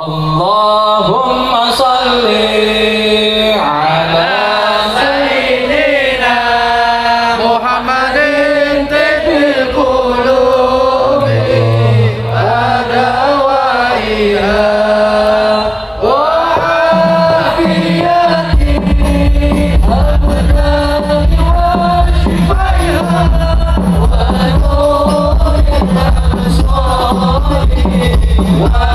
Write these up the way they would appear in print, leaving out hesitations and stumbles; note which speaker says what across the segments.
Speaker 1: Allahumma salli ala sayyidina Muhammadin tibbil qulubi wa dawaiha wa afiyati abdani wa shifaiha wa nuril absari wa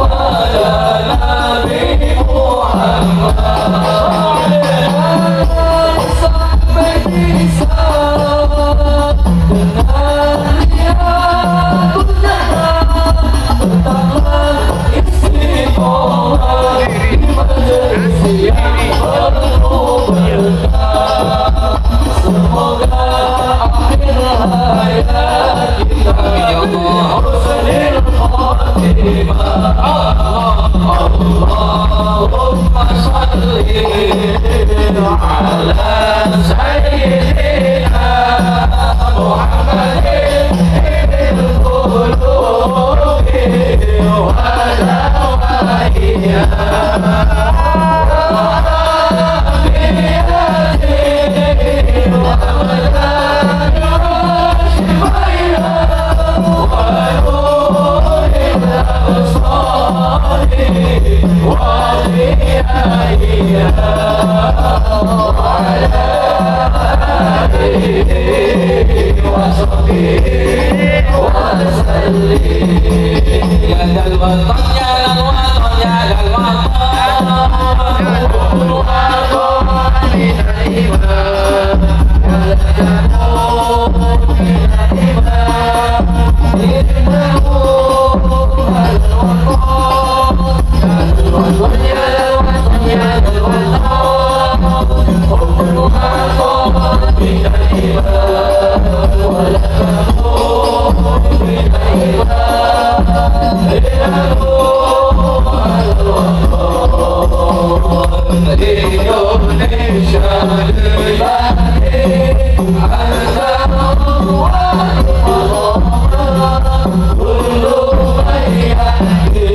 Speaker 1: وعلى آله وصحبه وسلم اللهم صل على سيدنا محمد طيب القلوب ودوائها بحسن الخاتمة اللهم صل على سيدنا محمد طيب القلوب ودوائها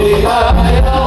Speaker 1: Indonesia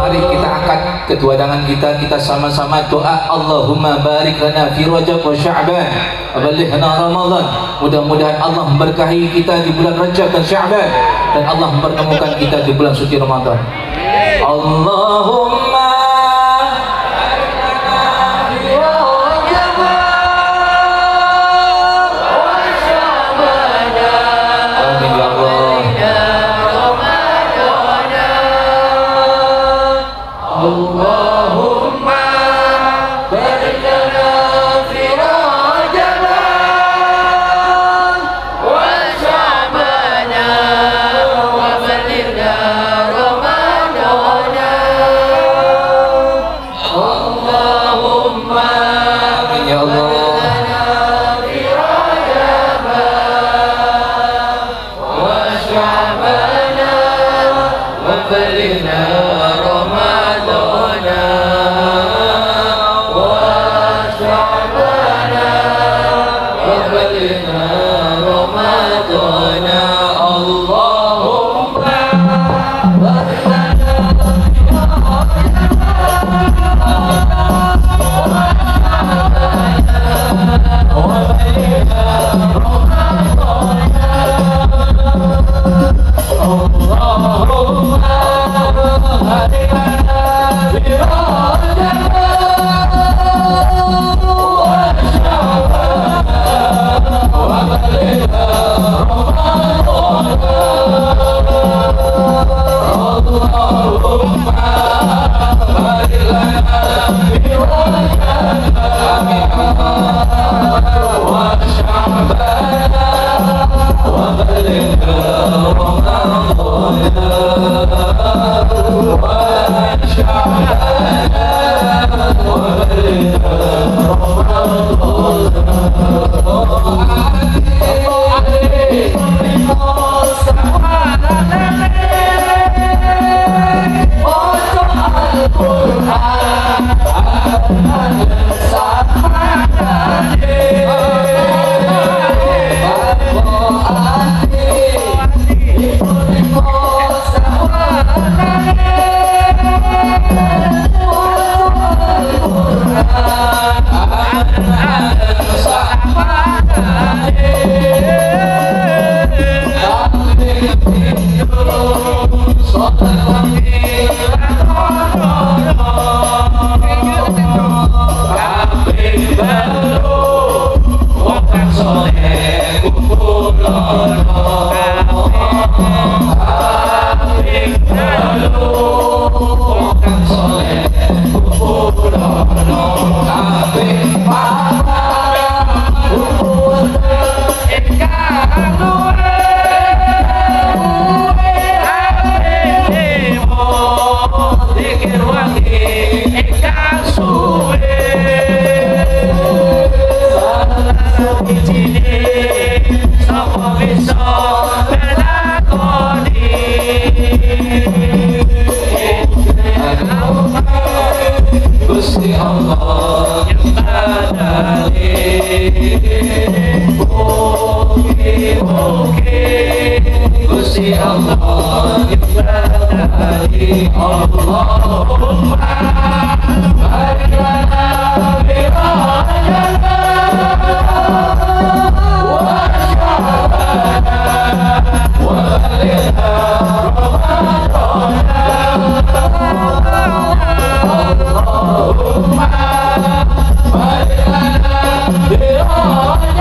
Speaker 2: Mari kita angkat kedua tangan kita sama-sama doa. Allahumma barik lana fi Rajab wa Sya'ban wa ballighna Ramadan. Mudah-mudahan Allah memberkahi kita di bulan Rajab dan Sya'ban, dan Allah mempertemukan kita di bulan suci Ramadan. Allahumma
Speaker 1: Allahumma Gusti Allah yang ada Gusti Allah yang ada Allahumma barik lana bi rajana wa syabana wa balighna Allahumma barik lana bi rajana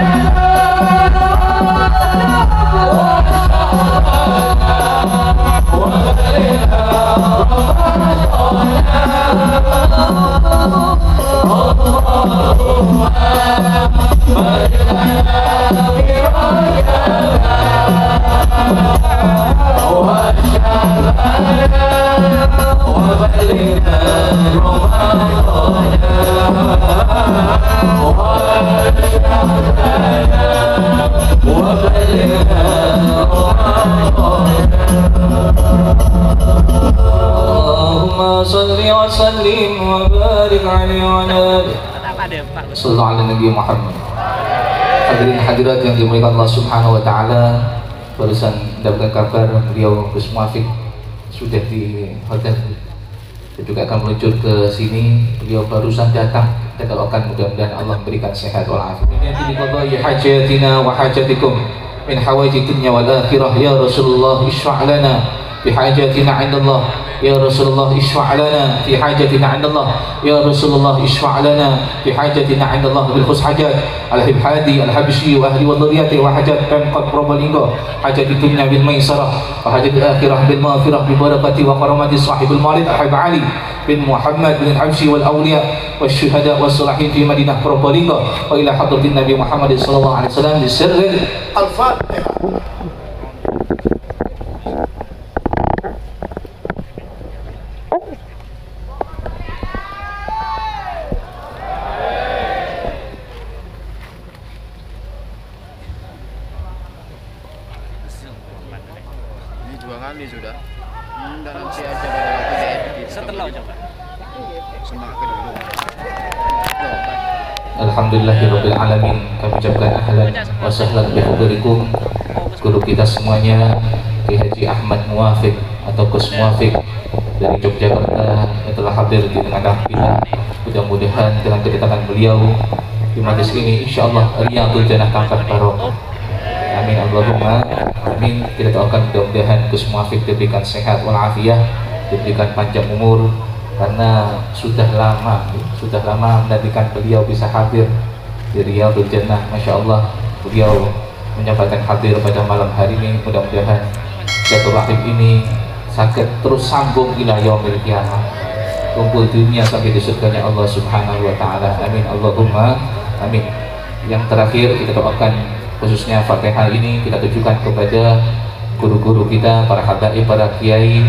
Speaker 1: Allahumma salli wa sallim wa barik alaihi wa ala sallallahu ala Nabi Muhammad. Hadirin hadirat yang dimuliakan Allah Subhanahu wa taala, barusan mendapatkan kabar beliau Gus Muafiq sudah di hotel dan juga akan meluncur ke sini. Beliau barusan datang. Kita doakan mudah-mudahan Allah memberikan sehat walafiat. Ini qadai hajatina wa hajatikum min hawaiji dunya wal akhirah ya Rasulullah isfa' lana بحاجتنا عند الله يا رسول الله اشفع لنا في حاجتنا عند الله يا رسول الله اشفع لنا في حاجتنا عند الله بالخص حاجات الحب هادي الحبشي واهلي وذريته وحاجات pemkot Probolinggo حاجات الدنيا بالميسرة وحاجات الآخرة بالمغفرة ببركة وكرامة صاحب المولد الحبيب علي بن محمد بن الحبشي والأولياء والشهداء والصالحين في مدينة Probolinggo وإلى حضرة النبي محمد صلى الله عليه وسلم بسر الفاتحة.
Speaker 3: Kali sudah dan nanti aja pada waktu setelah coba semangat dulu.
Speaker 2: Alhamdulillahirabbil alamin. Kami ucapkan ahlan wa sahlan bi hudurikum guru kita semuanya, Ki Haji Ahmad Muafiq atau Gus Muafiq dari Yogyakarta yang telah hadir di tengah kita. Mudah-mudahan dengan kedatangan beliau di majelis ini insyaallah riyadul jannah tangkat barokah. Amin Allahumma amin. Kita doakan mudah-mudahan Gus Muafiq diberikan sehat walafiat, diberikan panjang umur, karena sudah lama menantikan beliau bisa hadir di Riyadul Jannah. Masya Allah, beliau menyempatkan hadir pada malam hari ini. Mudah-mudahan silaturahim ini sakit terus sambung ila yaumil qiyamah, kumpul dunia sampai di surganya Allah Subhanahu wa taala. Amin Allahumma amin. Yang terakhir kita doakan khususnya Fatihah ini kita tujukan kepada guru-guru kita, para habaib, para kiai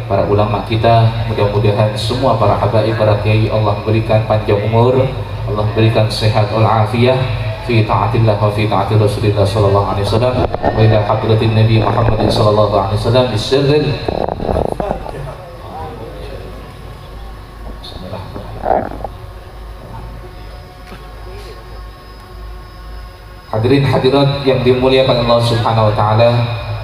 Speaker 2: para ulama kita. Mudah-mudahan semua para habaib, para kiai Allah berikan panjang umur, Allah berikan sehat wal-afiyah fi ta'atillah wa fi ta'atil Rasulillah sallallahu alaihi wasallam wa ila hadratin Nabi Muhammad sallallahu alaihi wasallam bisirril. Hadirin hadirat yang dimuliakan Allah Subhanahu wa taala,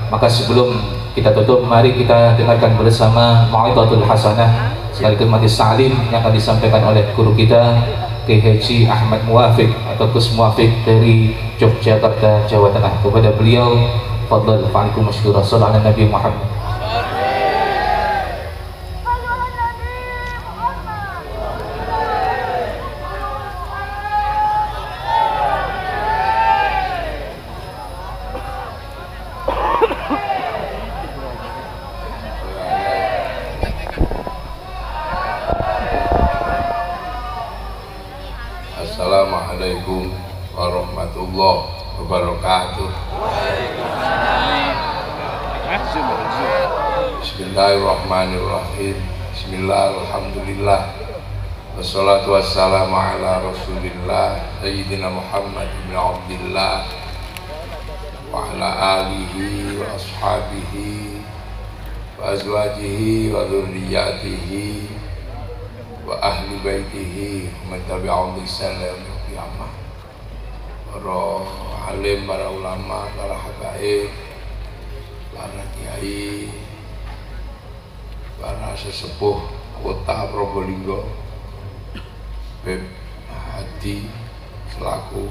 Speaker 2: maka sebelum kita tutup, mari kita dengarkan bersama Mau'izatul Hasanah sekaligus majelis ta'lim yang akan disampaikan oleh guru kita Kiai Haji Ahmad Muwafiq atau Gus Muwafiq dari Yogyakarta, Jawa Tengah. Kepada beliau, fadhal fa'alaikum masykurah sallallahu ala Nabi Muhammad.
Speaker 4: Assalamualaikum warahmatullahi wabarakatuh. Bismillahirrahmanirrahim. Bismillahirrahmanirrahim. Wassalatu wassalamu ala Rasulillah Sayyidina Muhammad ibn Abdillah wa ala alihi wa ashabihi wa azwajihi wa dhurriyyatihi wa ahli baitihi man tabi'ahum bi ihsan ila yaumil qiyamah. Para alim, para ulama, para habaib, para kiai, para sesepuh kota Probolinggo, Beb Hadi selaku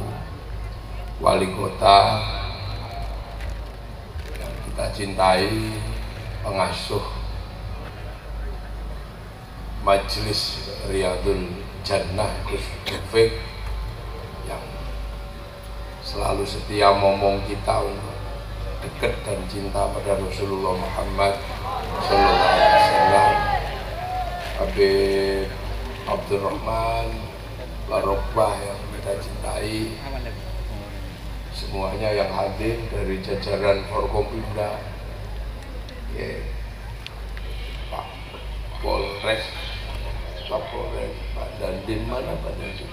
Speaker 4: wali kota yang kita cintai, pengasuh Majelis Riyadul Jannah Gus Muwafiq yang selalu setia ngomong kita untuk dekat dan cinta pada Rasulullah Muhammad sallallahu alaihi wasallam. Habib Abdurrahman Barokbah yang kita cintai, semuanya yang hadir dari jajaran Forkompimda, Pak Polres, Pak Polres, Pak Dandim, mana Pak Dandim?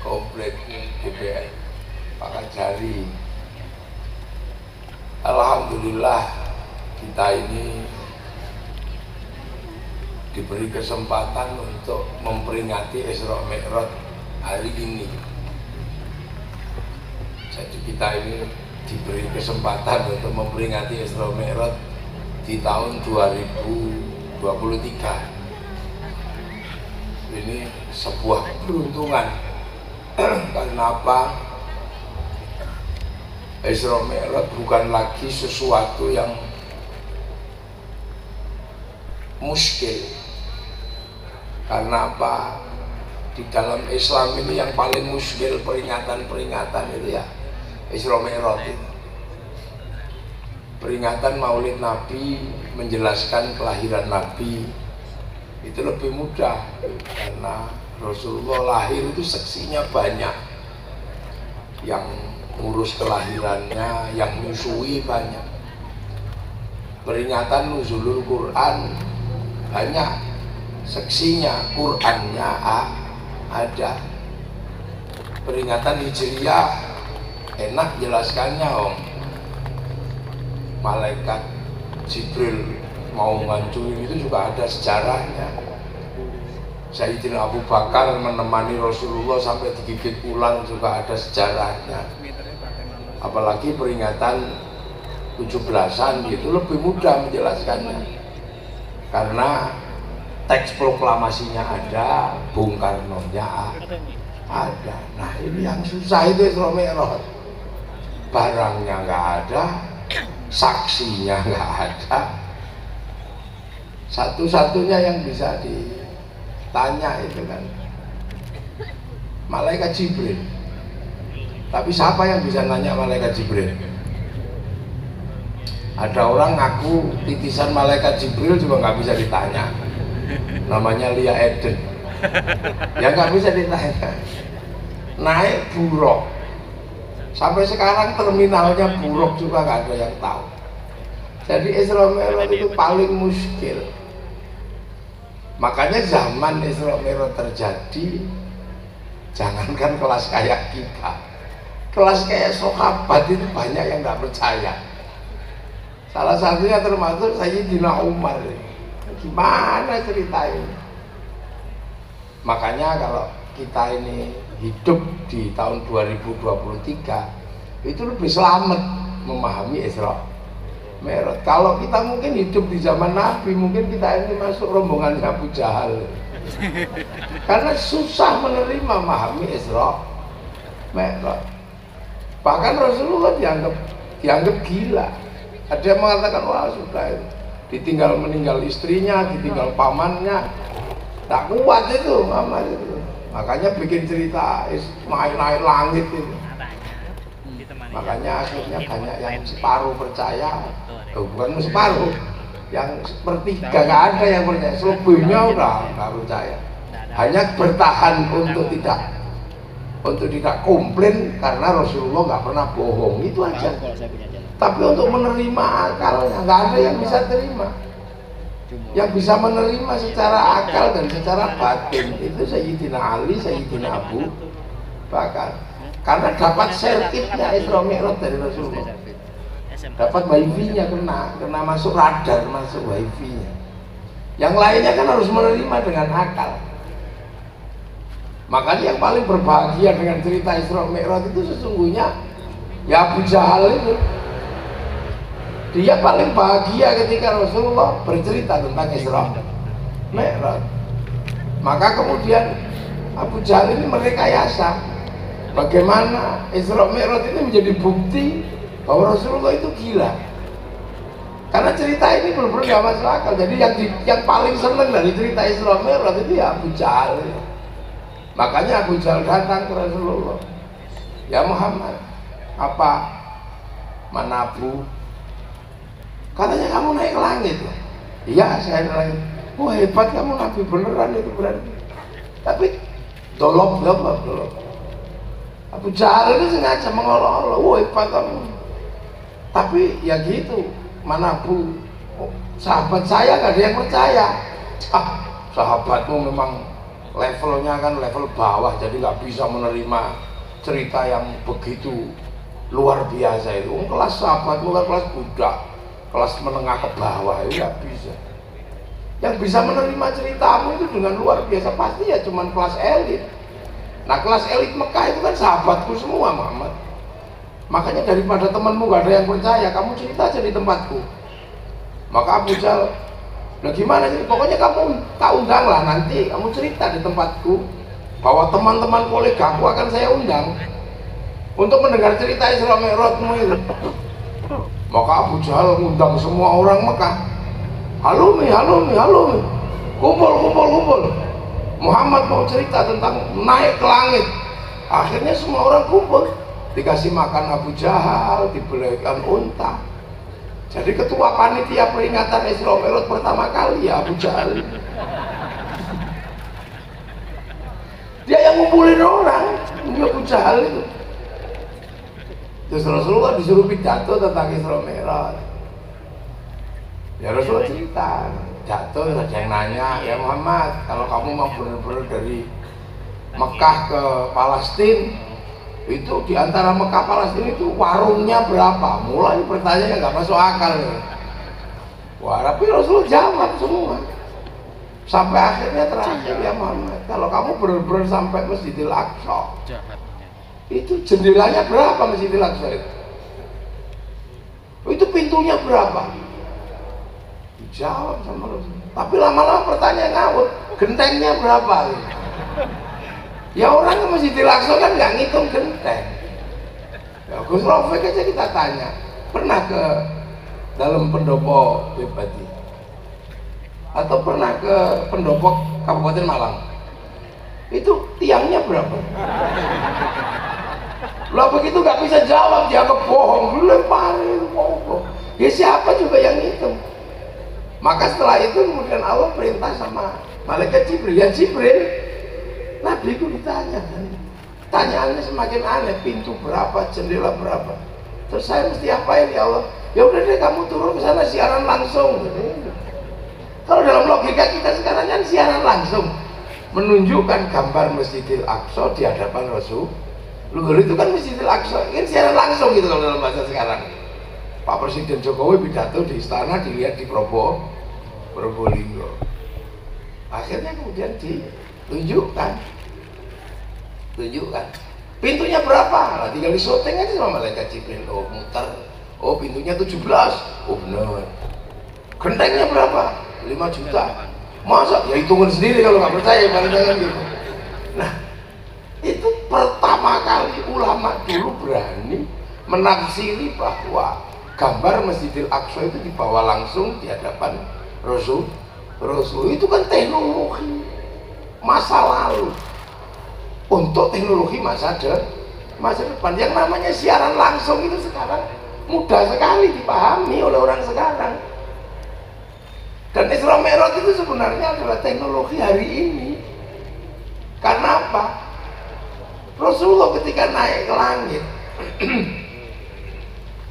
Speaker 4: Komplek DPR, Pak Kajari. Alhamdulillah kita ini diberi kesempatan untuk memperingati Isra Mi'raj hari ini. Jadi kita ini diberi kesempatan untuk memperingati Isra Mi'raj di tahun 2023. Ini sebuah keberuntungan. Karena apa? Isra Mi'raj bukan lagi sesuatu yang muskil. Karena apa? Di dalam Islam ini yang paling muskil peringatan-peringatan itu ya Isra Mi'raj itu. Peringatan Maulid Nabi, menjelaskan kelahiran Nabi itu lebih mudah karena Rasulullah lahir itu seksinya banyak, yang ngurus kelahirannya, yang nyusui banyak. Peringatan nuzulul Quran banyak, seksinya, Qurannya ada. Peringatan Hijriyah enak jelaskannya om. Malaikat Jibril mau ngancurin itu juga ada sejarahnya. Sayyidina Abu Bakar menemani Rasulullah sampai digigit ular juga ada sejarahnya. Apalagi peringatan 17-an itu lebih mudah menjelaskannya karena teks proklamasinya ada, Bung Karno-nya ada. Nah ini yang susah itu Isra Mi'raj, barangnya nggak ada, saksinya nggak ada. Satu-satunya yang bisa ditanya itu kan Malaikat Jibril. Tapi siapa yang bisa nanya Malaikat Jibril? Ada orang ngaku titisan Malaikat Jibril juga nggak bisa ditanya. Namanya Lia Eden. Ya nggak bisa ditanya. Naik Buruk. Sampai sekarang terminalnya Buruk juga nggak ada yang tahu. Jadi Isra Mi'raj itu paling muskil. Makanya zaman Isra Mi'raj terjadi, jangankan kelas kayak kita, kelas kayak sahabat itu banyak yang nggak percaya. Salah satunya termasuk Sayyidina Umar. Gimana ceritanya? Makanya kalau kita ini hidup di tahun 2023 itu lebih selamat memahami Isra Mi'raj. Kalau kita mungkin hidup di zaman Nabi, mungkin kita ini masuk rombongan Abu Jahal. Karena susah menerima memahami Isra Mi'raj. Bahkan Rasulullah dianggap gila. Ada yang mengatakan, wah sudah itu, ditinggal meninggal istrinya, ditinggal pamannya, tak kuat itu Muhammad itu. Makanya bikin cerita naik langit itu. Makanya akhirnya banyak yang separuh percaya, bukan separuh, yang sepertiga nggak ada yang percaya, selebihnya udah nggak percaya. Hanya bertahan untuk tidak komplain karena Rasulullah nggak pernah bohong, itu aja. Tapi untuk menerima akalnya nggak ada yang bisa terima. Yang bisa menerima secara akal dan secara batin itu Sayyidina Ali, Sayyidina Abu Bakar. Karena dapat sertipnya Isra Mi'raj dari Rasulullah, dapat wifi-nya, kena masuk radar, masuk wifi-nya. Yang lainnya kan harus menerima dengan akal. Makanya yang paling berbahagia dengan cerita Isra Mi'raj itu sesungguhnya ya Abu Jahal itu. Dia paling bahagia ketika Rasulullah bercerita tentang Isra Mi'raj. Maka kemudian Abu Jahal ini merekayasa bagaimana Isra Mi'raj ini menjadi bukti bahwa Rasulullah itu gila. Karena cerita ini benar-benar gak masuk akal. Jadi yang paling seneng dari cerita Isra Mi'raj itu ya Abu Jahal. Makanya Abu Jahal datang ke Rasulullah, ya Muhammad, apa manabu? Katanya kamu naik ke langit. Iya, saya naik. Oh hebat kamu, Nabi beneran itu berarti. Tapi dolok. Abu Jahal itu sengaja mengolok-olok, wah hebat kamu. Tapi ya gitu, mana Bu, sahabat saya gak ada yang percaya. Sahabatmu memang levelnya kan level bawah, jadi gak bisa menerima cerita yang begitu luar biasa itu. Kelas sahabatmu kan kelas budak, kelas menengah ke bawah, itu gak bisa. Yang bisa menerima ceritamu itu dengan luar biasa pasti ya cuman kelas elit. Nah kelas elit Mekah itu kan sahabatku semua Muhammad. Makanya daripada temanmu gak ada yang percaya, kamu cerita aja di tempatku. Maka Abu Jahal, nah gimana sih? Pokoknya kamu tak undang lah, nanti kamu cerita di tempatku bahwa teman-teman kolegaku akan saya undang untuk mendengar cerita Isra Mi'rajmu itu. Maka Abu Jahal mengundang semua orang Mekah. Halo mi, kumpul. Muhammad mau cerita tentang naik ke langit. Akhirnya semua orang kumpul, dikasih makan Abu Jahal, dibelikan unta. Jadi ketua panitia peringatan Isra Mi'raj pertama kali ya Abu Jahal. Dia yang ngumpulin orang, Abu Jahal itu. Terus Rasulullah disuruh pidato tentang Isra Mi'raj. Ya Rasulullah cerita, jatuh ada yang nanya, ya Muhammad, kalau kamu mau benar-benar dari Mekah ke Palestina, itu diantara Mekah Palestina itu warungnya berapa? Mulai pertanyaan nggak masuk akal. Wah, tapi Rasulullah jawab semua. Sampai akhirnya terakhir, ya Muhammad, kalau kamu benar-benar sampai Masjidil Aqsa, itu jendelanya berapa Masjidil Aqsa itu? Itu pintunya berapa? Jawab sama Rasul. Tapi lama-lama pertanyaan ngawur, gentengnya berapa? Ya orang yang masih Aqsa kan nggak ngitung genteng. Ya Gus Rafiq aja kita tanya, pernah ke dalam pendopo Bebati atau pernah ke pendopo Kabupaten Malang? Itu tiangnya berapa? Lah begitu nggak bisa jawab, dia kebohong, lemparin bohong. Ya siapa juga yang ngitung? Maka setelah itu kemudian Allah perintah sama malaikat Jibril, ya Jibril, Nabi itu ditanya kan, tanyaannya semakin aneh, pintu berapa, jendela berapa. Terus saya mesti apain ya Allah? Ya udah deh kamu turun ke sana siaran langsung. Kalau dalam logika kita sekarang kan siaran langsung menunjukkan gambar Masjidil Aqsa di hadapan Rasul. Luhur itu kan Masjidil Aqsa, kan siaran langsung gitu kalau dalam bahasa sekarang. Pak Presiden Jokowi pidato di istana dilihat di Probolinggo. Akhirnya kemudian ditunjukkan. Pintunya berapa? Nah, tinggal disyuting aja sama malaikat Jibril. Oh, muter. Oh, pintunya 17. Oh, benar. Gentengnya berapa? 5 juta. Masa? Ya hitungan sendiri kalau nggak percaya, jangan gitu. Nah, itu pertama kali ulama dulu berani menafsiri bahwa gambar Masjidil Aqsa itu dibawa langsung di hadapan Rasul. Itu kan teknologi masa lalu untuk teknologi masa depan. Yang namanya siaran langsung itu sekarang mudah sekali dipahami oleh orang sekarang. Dan Isra Mi'raj itu sebenarnya adalah teknologi hari ini. Karena apa? Rasulullah ketika naik ke langit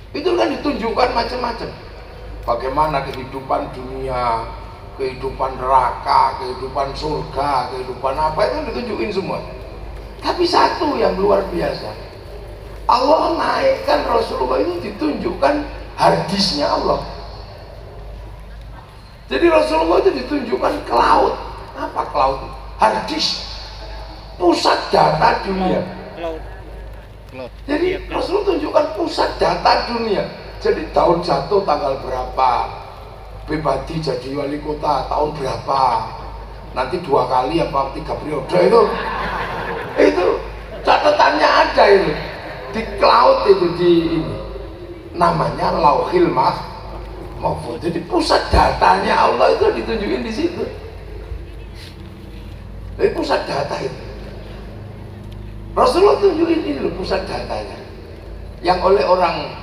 Speaker 4: itu kan ditunjukkan macam-macam. Bagaimana kehidupan dunia, kehidupan neraka, kehidupan surga, kehidupan apa itu ditunjukin semua. Tapi satu yang luar biasa, Allah naikkan Rasulullah itu ditunjukkan harddisknya Allah. Jadi Rasulullah itu ditunjukkan cloud. Apa cloud? Harddisk, pusat data dunia. Jadi Rasulullah tunjukkan pusat data dunia. Jadi tahun jatuh tanggal berapa, Pribadi jadi wali kota tahun berapa, nanti 2 kali apa 3 periode itu catatannya ada itu di cloud itu di ini namanya Lauhil Mahfuz. Jadi pusat datanya Allah itu ditunjukin di situ. Jadi pusat data itu Rasulullah tunjukin ini loh pusat datanya, yang oleh orang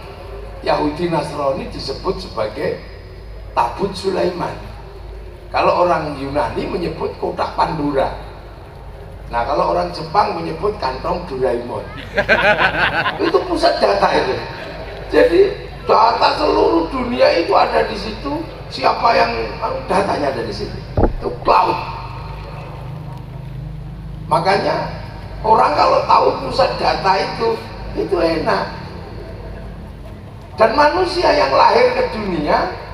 Speaker 4: Yahudi Nasrani disebut sebagai Tabut Sulaiman. Kalau orang Yunani menyebut kotak Pandora. Nah kalau orang Jepang menyebut kantong Doraemon. Itu pusat data itu. Jadi data seluruh dunia itu ada di situ. Siapa yang datanya ada di situ. Itu cloud. Makanya orang kalau tahu pusat data itu enak. Dan manusia yang lahir ke dunia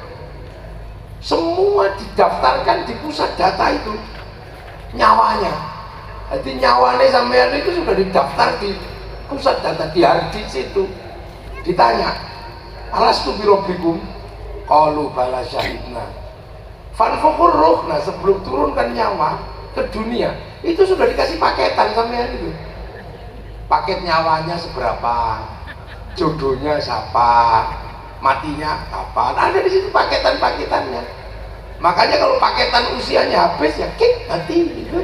Speaker 4: semua didaftarkan di pusat data itu nyawanya. Jadi nyawanya sampean itu sudah didaftar di pusat data, di harddisk itu. Ditanya, alastu birabbikum? Qalu bala syahidna. Fanfukhur ruh. Nah sebelum turunkan nyawa ke dunia itu sudah dikasih paketan sampean itu. Paket nyawanya seberapa, jodohnya siapa, matinya kapan, ada di situ paketan-paketannya. Makanya kalau paketan usianya habis ya kik mati gitu.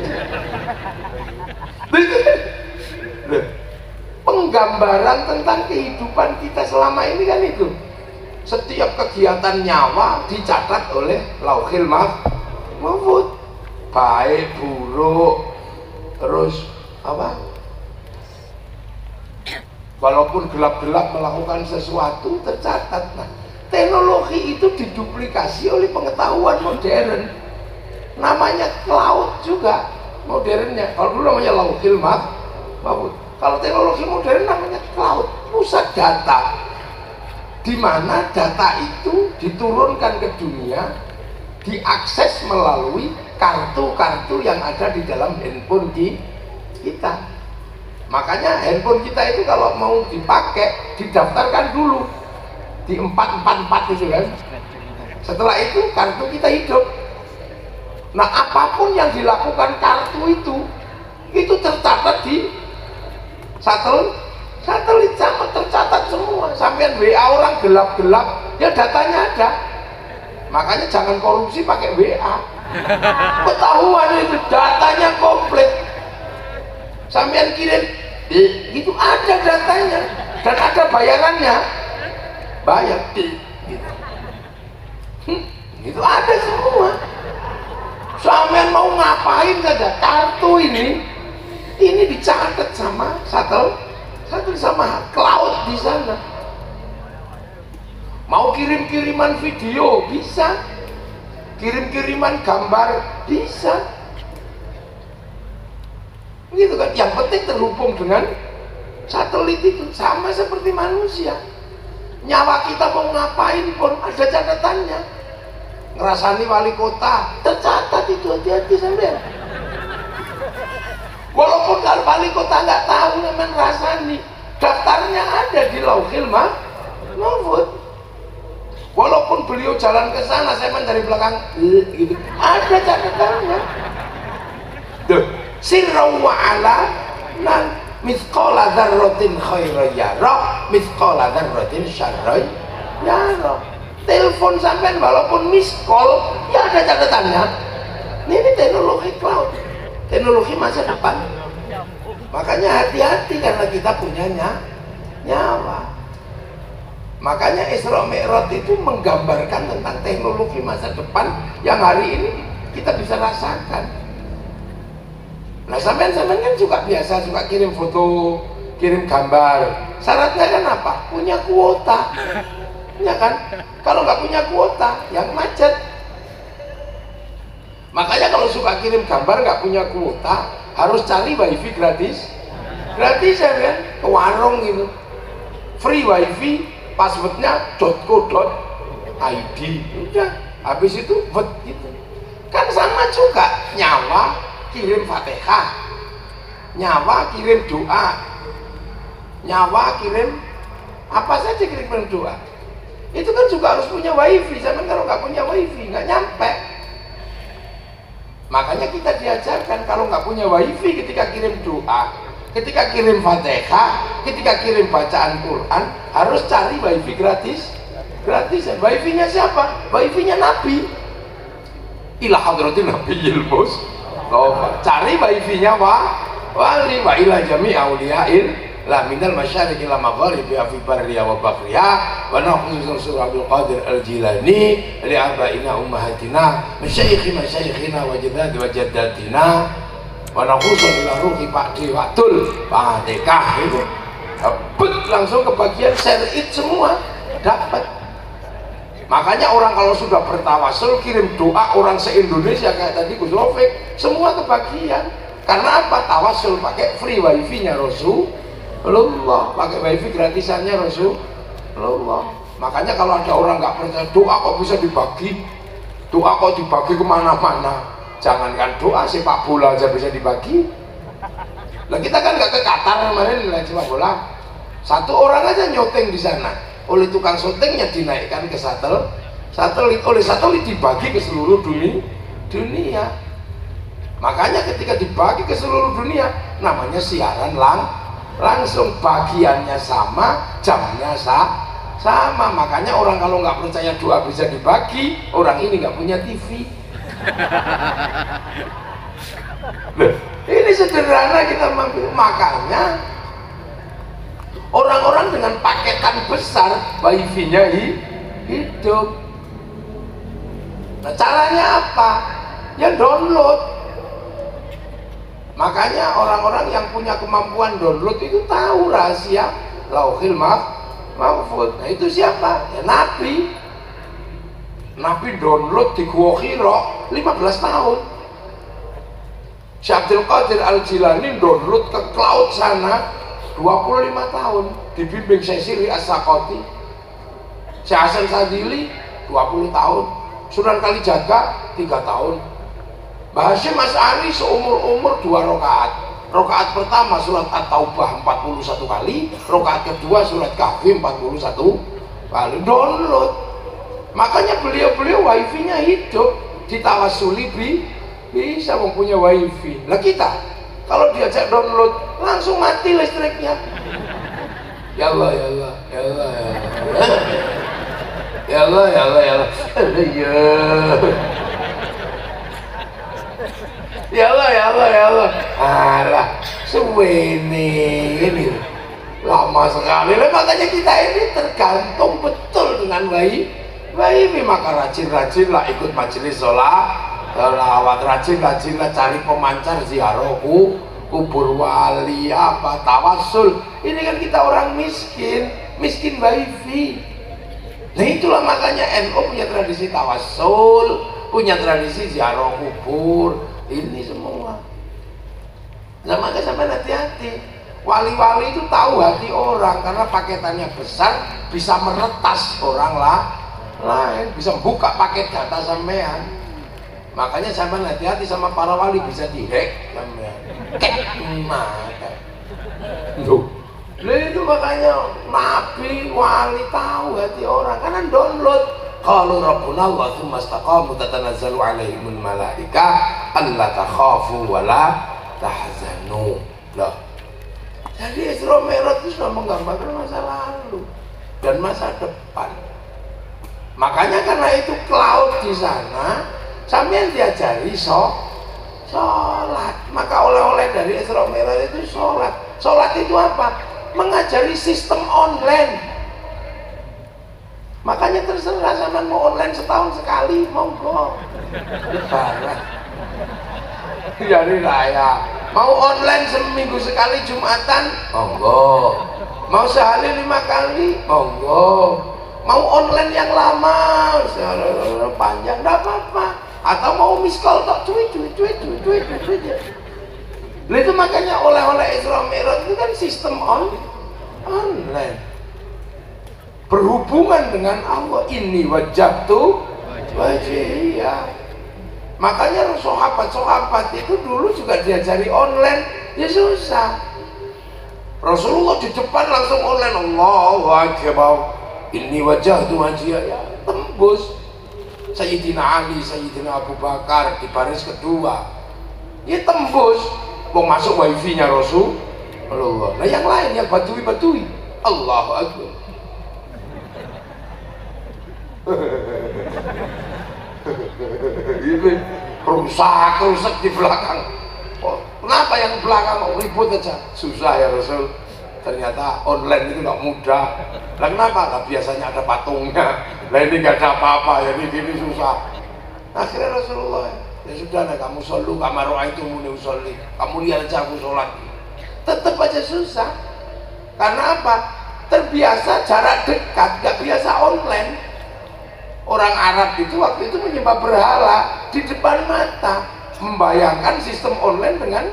Speaker 4: Penggambaran tentang kehidupan kita selama ini kan itu. Setiap kegiatan nyawa dicatat oleh Lauhil Mahfuz. Baik, buruk, terus apa? Walaupun gelap-gelap melakukan sesuatu tercatat. Nah, teknologi itu diduplikasi oleh pengetahuan modern. Namanya cloud juga modernnya. Kalau dulu namanya Lauhil Mahfuz. Kalau teknologi modern namanya cloud, pusat data. Di mana data itu diturunkan ke dunia, diakses melalui kartu-kartu yang ada di dalam handphone kita. Makanya handphone kita itu kalau mau dipakai didaftarkan dulu di 444 itu kan. Setelah itu kartu kita hidup. Nah apapun yang dilakukan kartu itu tercatat di satelit sama tercatat semua. Sampai WA orang gelap-gelap ya datanya ada. Makanya jangan korupsi pakai WA. Ketahuan itu datanya komplit. Sampean kirim itu ada datanya dan ada bayarannya, bayar gitu. Itu ada semua. Sampean mau ngapain saja kartu ini dicatat sama satu sama cloud di sana. Mau kirim-kiriman video bisa, kirim-kiriman gambar bisa, gitu kan. Yang penting terhubung dengan satelit itu. Sama seperti manusia, nyawa kita mau ngapain pun ada catatannya. Ngerasani wali kota tercatat itu, hati-hati sampean. Walaupun kalau wali kota nggak tahu namanya ngerasani, daftarnya ada di Lauhil Mahfuz. Walaupun beliau jalan ke sana, saya dari belakang gitu, ada catatannya. Tuh, sirra wa ala nan mithqala dzarratin khairan yara, mithqala dzarratin syarran yara. Telepon sampean walaupun miss call, ya ada catatannya. Ini teknologi cloud, teknologi masa depan. Makanya hati-hati karena kita punya nyawa. Makanya Isra Mi'raj itu menggambarkan tentang teknologi masa depan yang hari ini kita bisa rasakan. Nah, sampean kan juga biasa suka kirim foto, kirim gambar. Syaratnya kan apa? Punya kuota. Ya kan? Kalau nggak punya kuota, yang macet. Makanya kalau suka kirim gambar nggak punya kuota, harus cari wifi gratis. Gratis ya kan? Ke warung gitu. Free wifi, passwordnya .co.id. Udah, habis itu gitu. Kan sama juga, nyawa kirim Fatihah, nyawa kirim doa, nyawa kirim apa saja kirim doa. Itu kan juga harus punya wifi. Zaman kalau nggak punya wifi nggak nyampe. Makanya kita diajarkan kalau nggak punya wifi ketika kirim doa, ketika kirim Fatihah, ketika kirim bacaan Quran, harus cari wifi gratis. Gratis. Wifi-nya siapa? Wifi-nya Nabi. Ila hadratin Nabiyil Mustafa. Cari wifi-nya wali wa ila jami auliyail la minal masyariqi ila magharibi fi barriya wa bahriya wa nahnu surah Abdul Qadir Al-Jilani li abaina ummahatina masyayikhina wa jaddati wa jaddatina wa nahrusul ila ruhi Pakdi Watul Fatihah itu dapat langsung kebagian syariat semua dapat. Makanya orang kalau sudah bertawasul kirim doa orang se-Indonesia kayak tadi Gus Rafiq semua kebagian. Karena apa? Tawasul pakai free wifi-nya Rasulullah, pakai wifi gratisannya Rasulullah. Makanya kalau ada orang nggak percaya doa kok bisa dibagi, doa kok dibagi kemana-mana. Jangankan doa, sepak bola aja bisa dibagi. Nah kita kan nggak ke Qatar kemarin lihat sepak bola, satu orang aja nyoteng di sana, oleh tukang syutingnya dinaikkan ke satelit, oleh satelit dibagi ke seluruh dunia. Makanya ketika dibagi ke seluruh dunia namanya siaran langsung, bagiannya sama, jamnya sama. Makanya orang kalau nggak percaya doa bisa dibagi, orang ini nggak punya TV. Loh, ini sederhana kita mampu. Makanya orang-orang dengan paketan besar wifi-nya hidup. Nah caranya apa? Ya download. Makanya orang-orang yang punya kemampuan download itu tahu rahasia Lauhil Mahfuz. Nah itu siapa? Ya Nabi. Nabi download di Gua Hira 15 tahun. Syekh Abdul Qadir Al-Jilani download ke cloud sana 25 tahun. Dibimbing Syekh Siri As-Sakoti. Syekh Hasan Sadili 20 tahun. Sunan Kalijaga 3 tahun. Mbah Hasyim Asy'ari seumur-umur 2 rakaat. Rakaat pertama surat At-Taubah 41 kali, rakaat kedua surat Kahfi 41 kali. Download. Makanya beliau wifi-nya hidup, ditawasuli bisa mempunyai wifi. Lah kita kalau diajak download langsung mati listriknya. Ya Allah, ya Allah, ya Allah, ya Allah. Ya Allah, ya Allah, ya Allah. Ya Allah, ya Allah, ya Allah. Alah, suwene ini lama sekali. Makanya kita ini tergantung betul dengan wifi. Maka rajin-rajin lah ikut majelis sholawat, rajin-rajinlah cari pemancar ziarah kubur wali, apa tawasul. Ini kan kita orang miskin wifi. Nah itulah makanya NU punya tradisi tawassul, punya tradisi ziarah kubur, ini semua. Nah makanya sampai hati-hati. Wali-wali itu tahu hati orang karena paketannya besar, bisa meretas orang lain, bisa buka paket data sampean. Makanya sampean hati-hati sama para wali, bisa dihack sampean. Nah itu makanya nabi, wali tahu hati orang karena download. Qalu rabbuna wa tsumma istaqamu tatanazzalu alaihimul malaikah alla takhafu wa la tahzanu. Loh. Jadi Isra Mi'raj itu sudah menggambarkan masa lalu dan masa depan. Makanya karena itu cloud di sana, sampean diajari sholat. Maka oleh-oleh dari Isra Mi'raj itu sholat. Sholat itu apa? Mengajari sistem online. Makanya terserah sama mau online setahun sekali, monggo. Lebaran. Jadi raya. Mau online seminggu sekali Jumatan, monggo. Mau sehari 5 kali, monggo. Mau online yang lama, panjang, enggak apa-apa. Atau mau miss call tok cuit. Itu makanya oleh-oleh Isra Mi'raj itu kan sistem online. Berhubungan dengan Allah, ini wajabtu wajhiyah. Makanya sahabat-sahabat itu dulu juga diajari online, ya susah. Rasulullah di depan langsung online, Allahu Akbar, ini wajahtu wajhiyah, ya tembus. Sayyidina Ali, Sayyidina Abu Bakar di baris kedua, ya tembus. Mau masuk wifi-nya Rasulullah. Nah yang lain yang batui, Allahu Akbar. Ini rusak di belakang. Oh, kenapa yang belakang mau ribut aja? Susah ya Rasul. Ternyata online itu nggak mudah. Lah kenapa? Lah biasanya ada patungnya. Lah ini nggak ada apa-apa, jadi gini susah. Akhirnya Rasulullah, ya sudah lah kamu solu kama ra'aitumuni usolli. Kamu lihat aja aku sholat. Tetap aja susah. Karena apa? Terbiasa jarak dekat, nggak biasa online. Orang Arab itu waktu itu menyembah berhala di depan mata, membayangkan sistem online dengan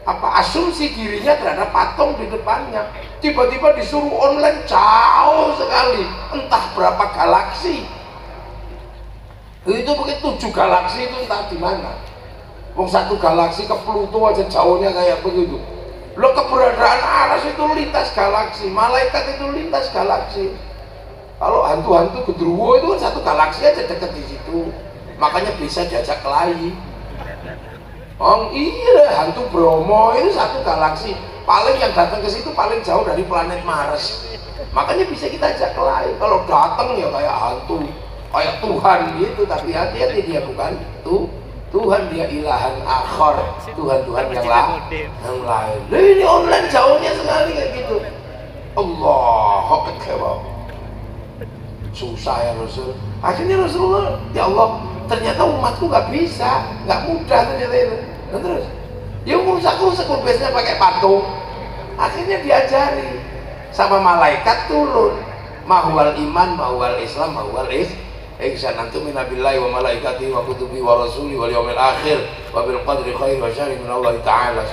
Speaker 4: apa asumsi dirinya terhadap patung di depannya. Tiba-tiba disuruh online jauh sekali, entah berapa galaksi. Itu mungkin 7 galaksi itu entah di mana. Wong 1 galaksi ke Pluto aja jauhnya kayak begitu. Lo keberadaan Aras itu lintas galaksi, malaikat itu lintas galaksi. Kalau hantu-hantu Gendruwo itu kan 1 galaksi aja deket di situ, makanya bisa diajak kelahi. Oh iya, hantu Bromo itu 1 galaksi, paling yang datang ke situ paling jauh dari planet Mars, makanya bisa kita ajak kelahi. Kalau datang ya kayak hantu, kayak Tuhan gitu, tapi hati-hati dia bukan Tuhan, dia ilahan akhir, Tuhan yang lain. Nah, ini online jauhnya sekali kayak gitu. Allahu Akbar. Susah ya Rasul. Akhirnya Rasulullah, ya Allah, ternyata umatku nggak bisa, nggak mudah ternyata itu. Dan terus, ya rusak biasanya pakai patung. Akhirnya diajari sama malaikat turun. Mahwal iman, mahwal Islam, mahwal ihsan. Antum min billahi wa malaikatihi wa kutubihi wa rasuli wal yawmil akhir wa bil qadri khair wa syarri min Allah Ta'ala.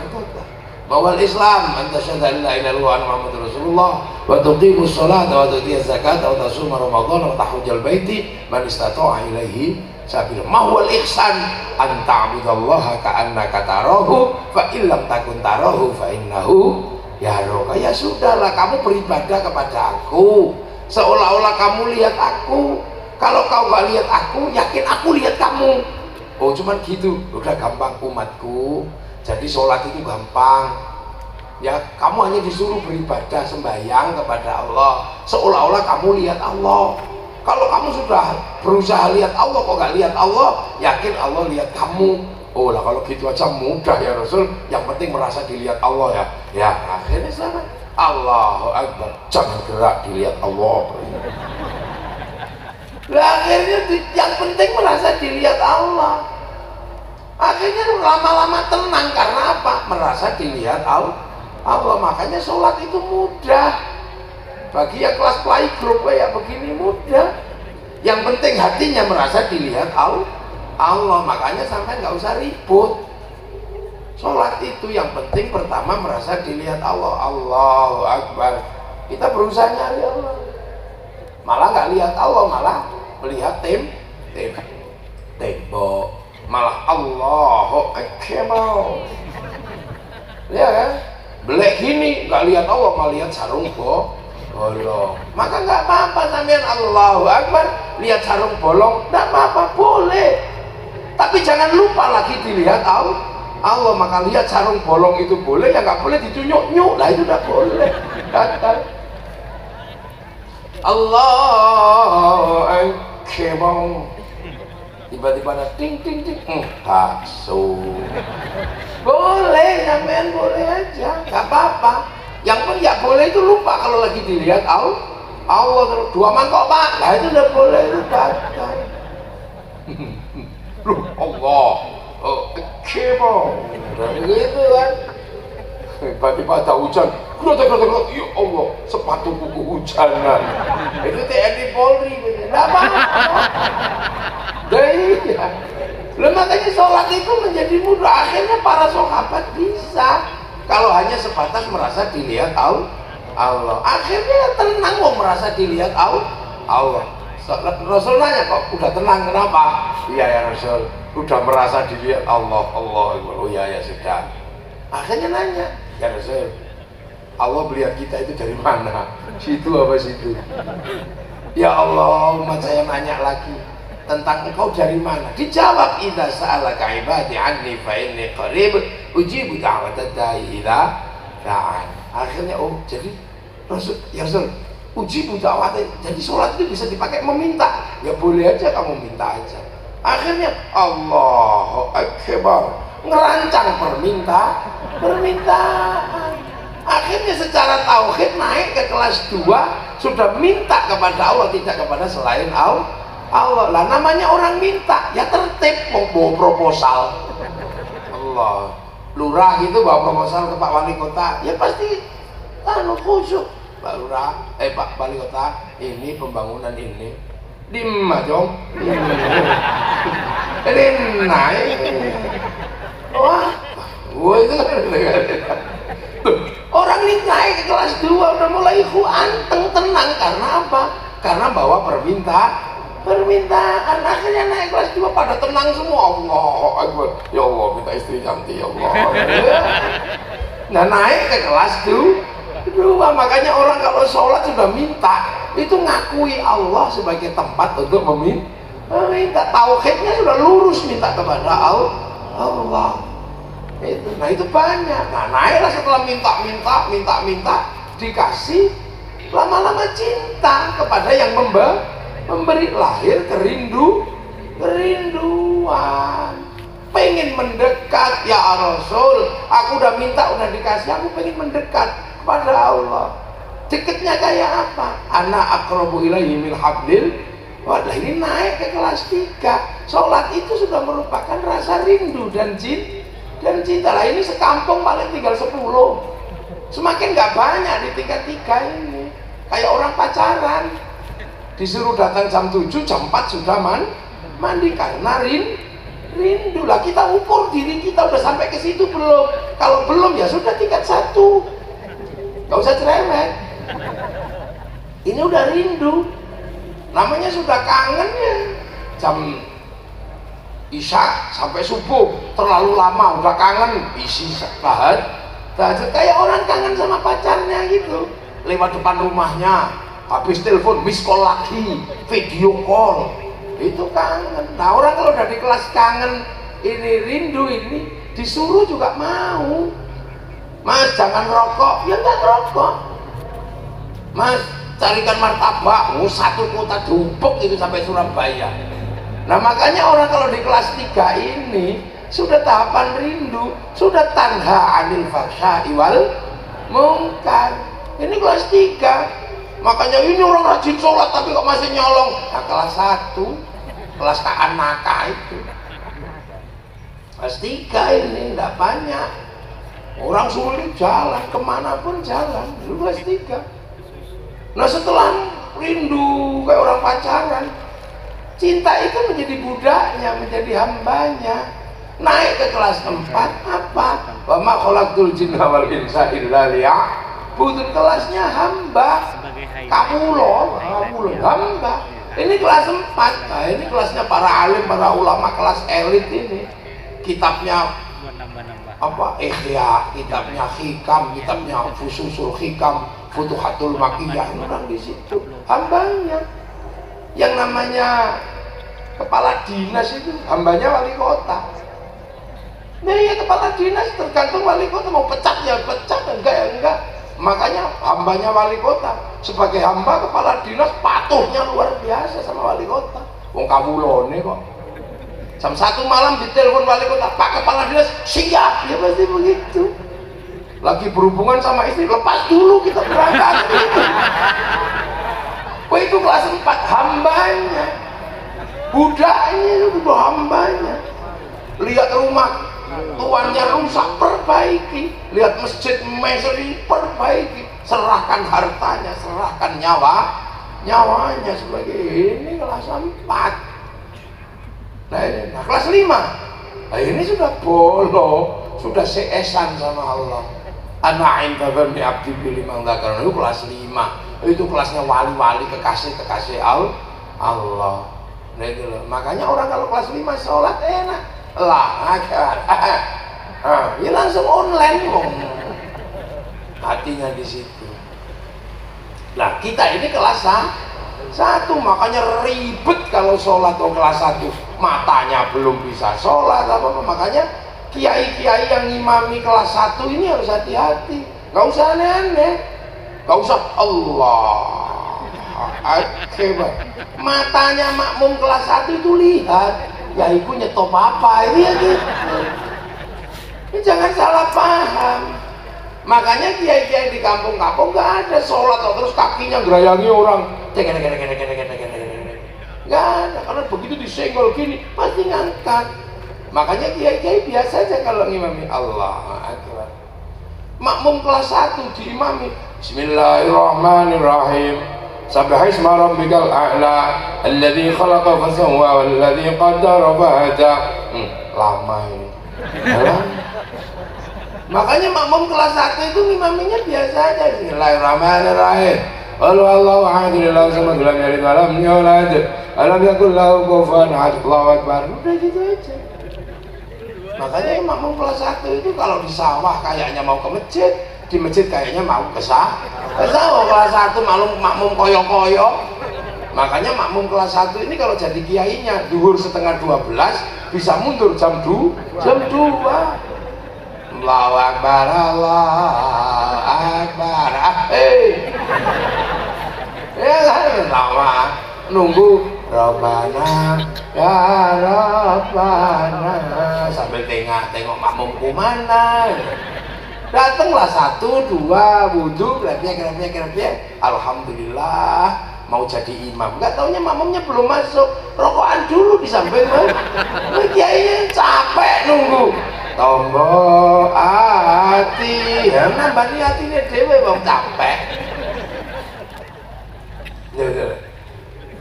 Speaker 4: Bahwa Islam anta syahada la ilaha illallah wa Muhammadur Rasulullah wa tuqimus sholata wa tu'tiyaz zakata wa tasuma ramadhana wa tahujjal baiti man istata'a ilaihi sabila. Mahwal ihsan an ta'budallaha ka'annaka tarahu fa illam takun tarahu fa innahu yaraka. Ya sudahlah, kamu beribadah kepada aku seolah-olah kamu lihat aku. Kalau kau gak lihat aku, yakin aku lihat kamu. Oh cuman gitu, udah gampang umatku. Jadi sholat itu gampang. Ya kamu hanya disuruh beribadah, sembahyang kepada Allah seolah-olah kamu lihat Allah. Kalau kamu sudah berusaha lihat Allah kok gak lihat Allah, yakin Allah lihat kamu. Oh lah kalau gitu aja mudah ya Rasul. Yang penting merasa dilihat Allah ya. Ya akhirnya sana Allahu Akbar, jangan gerak dilihat Allah. Lah akhirnya yang penting merasa dilihat Allah. Akhirnya lama-lama tenang karena apa? Merasa dilihat Allah. Makanya sholat itu mudah. Bagi yang kelas playgroup kayak begini mudah. Yang penting hatinya merasa dilihat Allah. Makanya sampai nggak usah ribut. Sholat itu yang penting pertama merasa dilihat Allah. Allahu Akbar. Kita berusaha nyari Allah. Malah nggak lihat Allah, malah melihat tembok. Malah Allahu Akbar. Ya kan? Belek gini nggak lihat Allah, malah lihat sarung bolong. Maka nggak apa-apa sampean Allahu Akbar lihat sarung bolong, nggak apa-apa, boleh. Tapi jangan lupa lagi dilihat Allah. Maka lihat sarung bolong itu boleh, ya nggak boleh dicunyuk-nyuk, lah itu nggak boleh. Kata Allahu Akbar, tiba-tiba ada ting ting ting, bakso. Boleh sampean, boleh aja, nggak apa-apa. Yang pun ya boleh itu lupa kalau lagi dilihat Allah terus 2 mangkok Pak, nah itu udah boleh, itu batal. Allah kebo gitu kan. Tiba-tiba ada hujan, ya Allah, sepatuku kehujanan. Itu TNI Polri gitu. Nggak apa-apa. Iya. Makanya sholat itu menjadi mudah. Akhirnya para sahabat bisa. Kalau hanya sebatas merasa dilihat Allah, akhirnya tenang mau merasa dilihat Allah. Rasul nanya, kok udah tenang kenapa? Iya ya Rasul, udah merasa dilihat Allah. Oh iya ya sudah. Akhirnya nanya, ya Rasul, Allah melihat kita itu dari mana? Situ apa situ? Ya Allah, umat saya nanya lagi tentang engkau dari mana? Dijawab, idza sa'alaka ibadi anni fa inni qarib ujibu da'watad da'i idza da'an. Akhirnya jadi Rasul, ya Rasul, ujibu da'watad, jadi sholat itu bisa dipakai meminta. Ya boleh aja kamu minta aja. Akhirnya Allahu Akbar, ngerancang permintaan. Akhirnya secara tauhid naik ke kelas 2, sudah minta kepada Allah, tidak kepada selain Allah. Lah namanya orang minta ya tertib, mau bawa proposal. Allah, lurah gitu bawa proposal ke Pak Wali Kota, ya pasti khusyuk. Pak Lurah, Pak Wali Kota, ini pembangunan ini dimma dong. Ini naik. Wah itu orang ini naik ke kelas 2 udah mulai anteng tenang. Karena apa? Karena bawa permintaan. Akhirnya naik kelas 2 pada tenang semua. Allah Akbar, ya Allah minta istri cantik ya Allah. Nah naik ke kelas 2. Makanya orang kalau sholat sudah minta, itu ngakui Allah sebagai tempat untuk meminta. Tauhidnya sudah lurus minta kepada Allah. Nah itu banyak. Nah naiklah setelah minta dikasih, lama-lama cinta kepada yang memberi, lahir kerinduan, pengen mendekat. Ya Rasul, aku udah minta, udah dikasih, aku pengen mendekat kepada Allah. Deketnya kayak apa? Ana aqrabu ilaihi min hablil. Wadah, ini naik ke kelas 3. Sholat itu sudah merupakan rasa rindu dan cinta. Lah ini sekampung paling tinggal 10. Semakin nggak banyak di tingkat 3 ini. Kayak orang pacaran, disuruh datang jam 7, jam 4 sudah mandi karena rindu. Lah kita ukur diri kita udah sampai ke situ belum? Kalau belum ya sudah tingkat 1. Gak usah cerewet. Ini udah rindu. Namanya sudah kangen ya. Jam Isya sampai subuh terlalu lama, udah kangen, isi bahan. Kayak orang kangen sama pacarnya gitu. Lewat depan rumahnya, habis telepon, miss call lagi, video call. Itu kangen. Nah orang kalau udah di kelas kangen, ini rindu, ini disuruh juga mau. Mas jangan rokok, ya enggak rokok. Mas carikan martabak, 1 kota Dupuk itu sampai Surabaya. Nah makanya orang kalau di kelas 3 ini sudah tahapan rindu, sudah tanha anil fahsya'i wal munkar. Ini kelas 3. Makanya ini orang rajin sholat tapi kok masih nyolong. Nah kelas 1, kelas Kaanaka itu. Kelas 3 ini enggak banyak. Orang sulit jalan, kemanapun jalan, itu kelas 3. Nah setelah rindu kayak orang pacaran, cinta itu menjadi budaknya, menjadi hambanya. Naik ke kelas 4 apa? Wa ma khalaqtul jinna wal insa illa liya'budun. Kelasnya hamba, kamulo hamba. Ini kelas 4. Nah, ini kelasnya para alim, para ulama, kelas elit ini. Kitabnya apa? Ihya, kitabnya hikam, kitabnya fususul hikam, futuhatul makiyah, orang di situ. Hambanya. Yang namanya kepala dinas itu hambanya wali kota. Nah ya kepala dinas tergantung wali kota mau pecat ya pecat, enggak ya enggak. Makanya hambanya wali kota, sebagai hamba kepala dinas patuhnya luar biasa sama wali kota. Wong kawulone kok. Jam 1 malam ditelepon wali kota, Pak kepala dinas siap, ya pasti begitu. Lagi berhubungan sama istri, lepas dulu kita berangkat. Wah itu kelas 4 hambanya, budaknya itu hambanya. Lihat rumah tuannya rusak, perbaiki. Lihat masjid mesri, perbaiki. Serahkan hartanya, serahkan nyawanya sebagai ini kelas 4. Nah kelas 5, nah ini sudah bolo, sudah seesan sama Allah. Ana'in babani abdi pilih mangdakan. Itu kelas 5. Itu kelasnya wali-wali, kekasih Allah. Nah itu loh. Makanya orang kalau kelas 5 sholat enak lah agar ya langsung online hatinya di situ. Nah kita ini kelas 1, makanya ribet kalau sholat atau kelas 1 matanya belum bisa sholat apa. Makanya kiai-kiai yang ngimami kelas 1 ini harus hati-hati, nggak usah aneh-aneh, nggak usah Allah akbar. Matanya makmum kelas 1 itu lihat ya ibu nyetop apa ini ya gitu. Ini jangan salah paham. Makanya kiai-kiai di kampung-kampung nggak ada sholat terus kakinya gerayangi orang, nggak ada, karena begitu disenggol gini pasti ngangkat. Makanya kiai-kiai biasa aja kalau ngimami Allah akbar. Makmum kelas 1 diimami Bismillahirrahmanirrahim. Subhanisma rabbikal a'la alladzi khalaqa fasawwa walladzi qaddara fahada. Lama ini. Makanya makmum kelas 1 itu ngimaminya biasa aja. Bismillahirrahmanirrahim. Wallahu ahad la samad lam yalid wa lam yulad wa lam yakul lahu kufuwan ahad. Allahu akbar. Udah gitu aja. Makanya makmum kelas 1 itu kalau di sawah kayaknya mau ke masjid, di masjid kayaknya mau ke sawah. Kelas 1 makmum koyo-koyo. Makanya makmum kelas 1 ini kalau jadi kiainya duhur setengah 12 bisa mundur jam 2. Allahu akbar, Allahu akbar. Ya kan sama nunggu Rabbana ya Rabbana sambil tengok makmumku mana. Datanglah 1, 2 wudhu, gerapnya. Alhamdulillah mau jadi imam. Gak taunya makmumnya belum masuk, rokokan dulu di samping. Kiainya capek nunggu. Tombo hati, ya nambah hatinya dewe bang capek.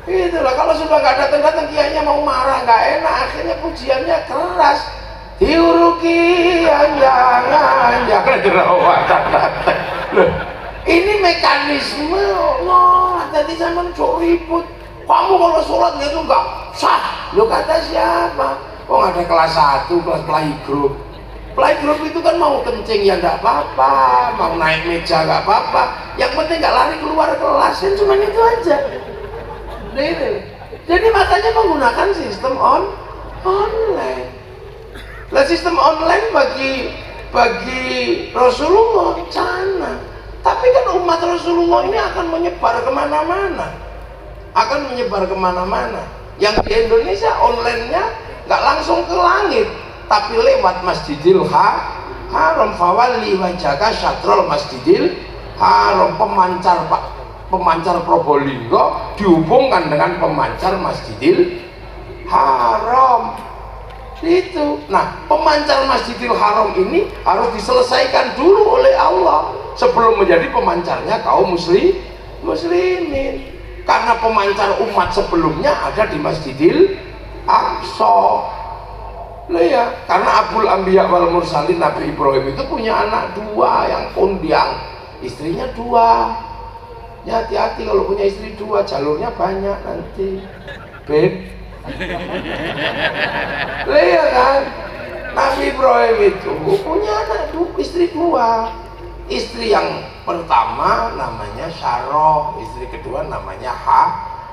Speaker 4: Itulah kalau sudah nggak datang kiainya mau marah nggak enak, akhirnya pujiannya keras. Diuruki jangan jerawat. Ini mekanisme Allah. Tadi zaman cok ribut. Kamu kalau sholat itu nggak sah. Lo kata siapa? Oh ada kelas 1, kelas playgroup. Playgroup itu kan mau kencing ya nggak apa-apa, mau naik meja nggak apa-apa. Yang penting nggak lari keluar kelas, kan cuma itu aja. Jadi makanya menggunakan sistem online. Lah sistem online bagi Rasulullah bencana. Tapi kan umat Rasulullah ini akan menyebar kemana-mana. Yang di Indonesia online-nya nggak langsung ke langit, tapi lewat Masjidil Haram. Fawalli wajhaka syatrul Masjidil Haram. Pemancar Probolinggo dihubungkan dengan pemancar Masjidil Haram. Itu. Nah, pemancar Masjidil Haram ini harus diselesaikan dulu oleh Allah sebelum menjadi pemancarnya kaum muslimin. muslimin. Karena pemancar umat sebelumnya ada di Masjidil Aqsa. Lah ya, karena Abul Anbiya wal Mursalin Nabi Ibrahim itu punya anak 2 yang kondang, istrinya 2. Ya hati-hati kalau punya istri 2, jalurnya banyak nanti. Beb. Lah ya kan? Nabi Ibrahim itu punya anak 2, istri 2. Istri yang pertama namanya Saroh, istri kedua namanya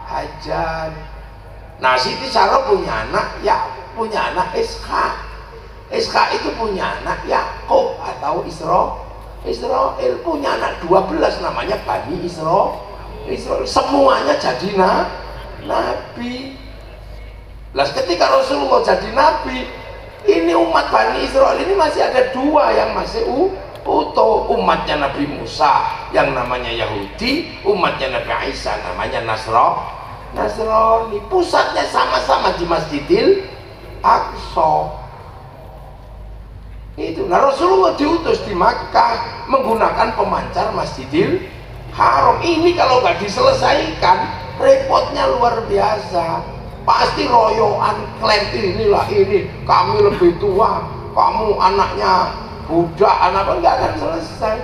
Speaker 4: Hajar. Nah, Siti Saroh punya anak punya anak Ishak. Ishak itu punya anak Yakub atau Israel, punya anak 12 namanya Bani Israel. Semuanya jadi nabi. Lah ketika Rasulullah jadi nabi, ini umat Bani Israel ini masih ada 2 yang masih utuh. Umatnya Nabi Musa yang namanya Yahudi, umatnya Nabi Isa namanya Nasrani. Pusatnya sama-sama di Masjidil Aqsa. Itu. Nah, Rasulullah diutus di Makkah menggunakan pemancar Masjidil Haram. Ini kalau nggak diselesaikan, repotnya luar biasa. Pasti royoan, klaim inilah ini, kami lebih tua, kamu anaknya budak, anak nggak akan selesai.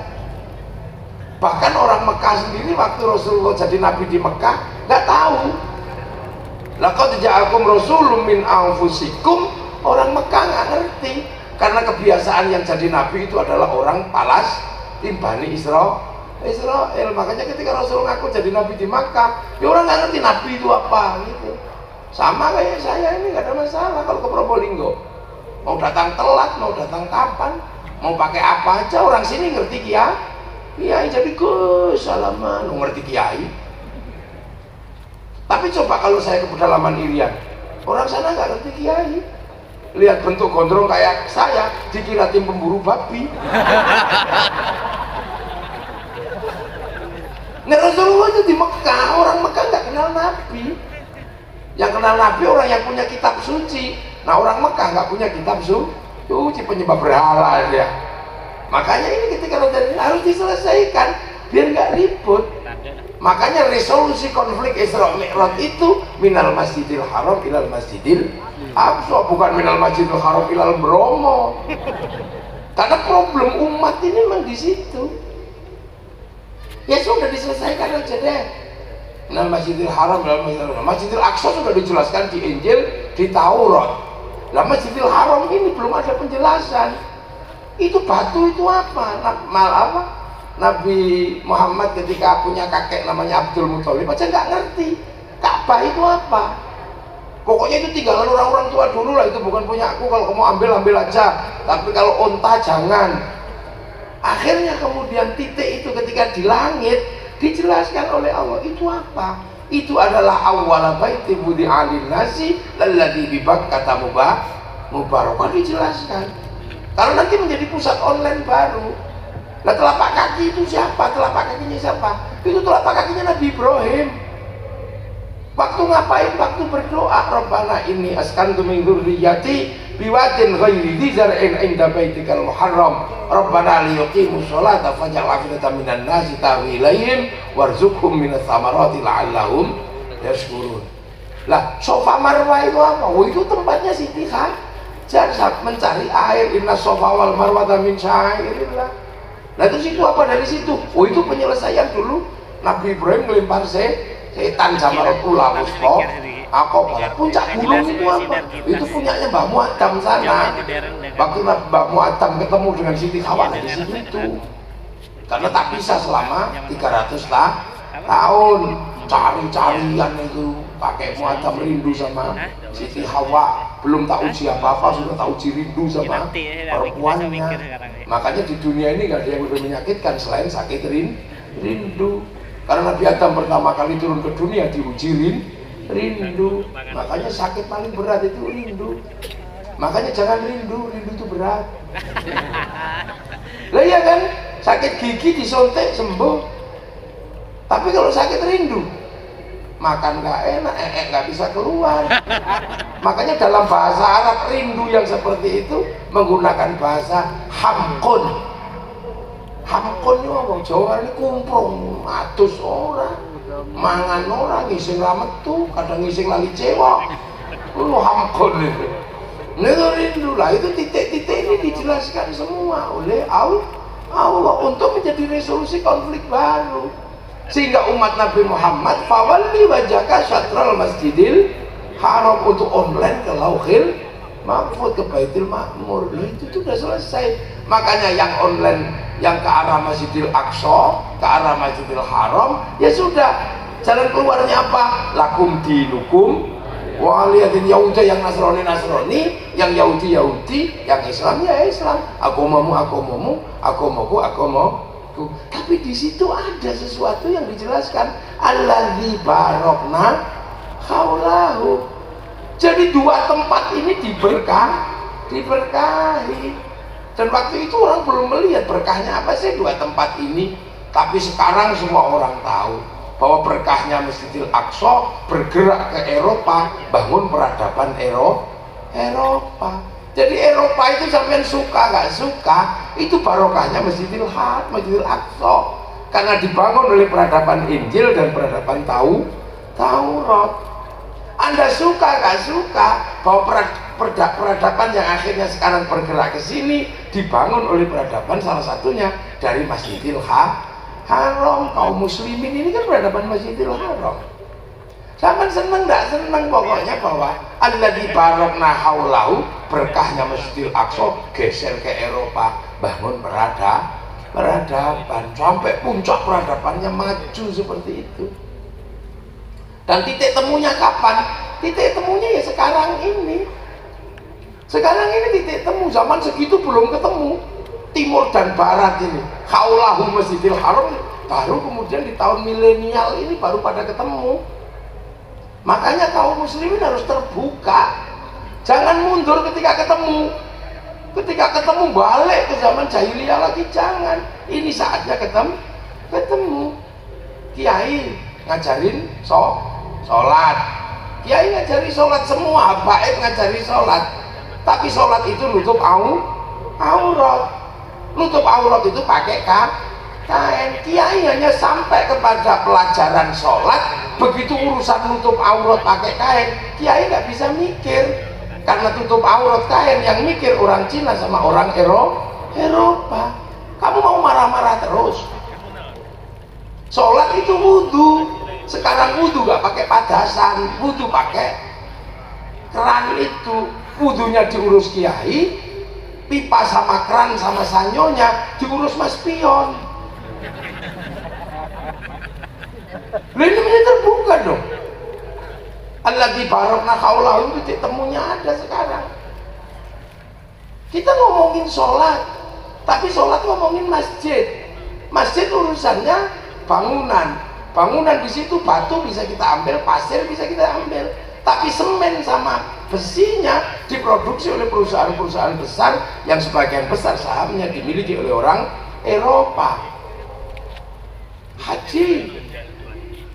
Speaker 4: Bahkan orang Mekah sendiri waktu Rasulullah jadi nabi di Mekah nggak tahu. Laqad ja'akum rasulun min anfusikum, orang Mekah nggak ngerti karena kebiasaan yang jadi nabi itu adalah orang Palestina, Bani Israel. Makanya ketika Rasul ngaku jadi nabi di Makkah, ya orang nggak ngerti nabi itu apa gitu. Sama kayak saya ini nggak ada masalah kalau ke Probolinggo, mau datang telat, mau datang kapan, mau pakai apa aja, orang sini ngerti kiai jadi salaman, ngerti kiai. Tapi coba kalau saya ke pedalaman Irian, orang sana nggak ngerti kiai, lihat bentuk gondrong kayak saya dikira tim pemburu babi. Nah, Rasulullah itu di Mekah, orang Mekah nggak kenal nabi. Yang kenal nabi orang yang punya kitab suci. Nah, orang Mekah nggak punya kitab suci, penyembah berhala ya. Makanya ini ketika harus diselesaikan biar nggak ribut. Makanya resolusi konflik Isra Mi'raj itu minal Masjidil Haram ilal Masjidil Aqsa, bukan minal Masjidil Haram ilal Bromo. Karena problem umat ini memang di situ. Ya sudah diselesaikan aja deh. Minal Masjidil Haram ilal Masjidil Haram. Masjidil Aqsa sudah dijelaskan di Injil, di Taurat. Lah Masjidil Haram ini belum ada penjelasan. Itu batu itu apa? Nabi Muhammad ketika punya kakek namanya Abdul Muthalib aja nggak ngerti Ka'bah itu apa. Pokoknya itu tinggalan orang-orang tua dulu lah, itu bukan punya aku, kalau kamu ambil aja, tapi kalau unta jangan. Akhirnya kemudian titik itu ketika di langit dijelaskan oleh Allah itu apa. Itu adalah awwala baiti wudi'a lin-nasi alladzi bi Bakkah mubarakah, dijelaskan. Kalau nanti menjadi pusat online baru. Nah, telapak kaki itu siapa? Telapak kakinya siapa? Itu telapak kakinya Nabi Ibrahim. Waktu ngapain? Waktu berdoa, Rabbana inni askantu min dzurriyyati biwadin ghairi dzi zar'in 'inda baitikal muharram Rabbana liyuqimus sholata faj'al afidatan minan nasi tahwi ilaihim warzuqhum minas thamarati la'allahum yashkurun. Lah, Safa Marwah itu apa? Oh, itu tempatnya Siti Hajar saat mencari air. Inna Safa wal Marwah min syairillah. Nah, itu situ apa dari situ? Oh, itu penyelesaian dulu. Nabi Ibrahim melempar setan Jamaratul Ula Wusta. Puncak gunung itu apa? Itu punyanya Mbah Mu'addam sana. Waktu Mbah Mu'addam ketemu dengan Siti Hawa di situ. Karena tak bisa selama 300 tahun cari-carian itu. Pakai Mu'addam rindu sama Siti Hawa, belum tak uji apa-apa sudah tak uji rindu sama perempuannya. Makanya di dunia ini gak ada yang lebih menyakitkan selain sakit rindu. Karena Nabi Adam pertama kali turun ke dunia diuji rindu. Makanya sakit paling berat itu rindu. Makanya jangan rindu itu berat. Lah iya kan, sakit gigi disontek sembuh. Tapi kalau sakit rindu, makan nggak enak, nggak bisa keluar. Makanya dalam bahasa Arab rindu yang seperti itu menggunakan bahasa hamkun. Hamkun itu orang Jawa ini kumprung, atus orang. mangan orang ngising ra metu, kadang ngising lali cewek. Lu hampun itu. Rindu lah, itu titik-titik ini dijelaskan semua oleh Allah untuk menjadi resolusi konflik baru. Sehingga umat Nabi Muhammad fawalli wajhaka syatral masjidil haram, untuk online ke Lauhil Mahfuz, ke Baitul Ma'mur. Itu sudah selesai. Makanya yang online yang ke arah Masjidil Aqsa, ke arah Masjidil Haram, ya sudah, jalan keluarnya apa? Lakum dinukum waliyadin. Yahudi yang Nasrani, yang Yahudi, yang Islam ya Islam. Agamamu, agamaku. Tapi di situ ada sesuatu yang dijelaskan. Alladzi barokna haulahu. Jadi dua tempat ini diberkahi. Dan waktu itu orang belum melihat berkahnya apa sih dua tempat ini. Tapi sekarang semua orang tahu bahwa berkahnya Masjidil Aqsa, bergerak ke Eropa, bangun peradaban Eropa. Jadi Eropa itu sampai suka nggak suka, itu barokahnya Masjidil Aqsa, karena dibangun oleh peradaban Injil dan peradaban Taurat. Anda suka nggak suka bahwa peradaban yang akhirnya sekarang bergerak ke sini dibangun oleh peradaban salah satunya dari Masjidil Haram. Kaum muslimin ini kan peradaban Masjidil Haram. Jangan seneng nggak seneng, pokoknya bahwa alladzi barokna haulahu, berkahnya Masjidil Aqsa geser ke Eropa, bangun peradaban sampai puncak peradabannya maju seperti itu. Dan titik temunya kapan? Titik temunya ya sekarang ini. Sekarang ini titik temu, zaman segitu belum ketemu. Timur dan barat ini, haulahu Masjidil Haram, baru kemudian di tahun milenial ini baru pada ketemu. Makanya kaum muslimin harus terbuka, jangan mundur ketika ketemu. Ketika ketemu balik ke zaman jahiliyah lagi, jangan. Ini saatnya ketemu. Kiai ngajarin sholat, kiai ngajari sholat, semua habaib ngajari sholat, tapi sholat itu nutup aurat. Nutup aurat itu pakai kain. Kiai hanya sampai kepada pelajaran sholat. Begitu urusan nutup aurat pakai kain, kiai nggak bisa mikir, karena tutup aurat kain yang mikir orang Cina sama orang Eropa. Kamu mau marah-marah terus? Sholat itu wudhu. Sekarang wudhu nggak pakai padasan, wudhu pakai keran. Itu wudhunya diurus kiai, pipa sama keran sama sanyonya diurus mas pion. Ini terbuka dong. Alladzi barokna haulahu, titik temunya ada sekarang. Kita ngomongin sholat, tapi sholat ngomongin masjid. Masjid urusannya bangunan di situ, batu bisa kita ambil, pasir bisa kita ambil, tapi semen sama besinya diproduksi oleh perusahaan-perusahaan besar yang sebagian besar sahamnya dimiliki oleh orang Eropa. Haji,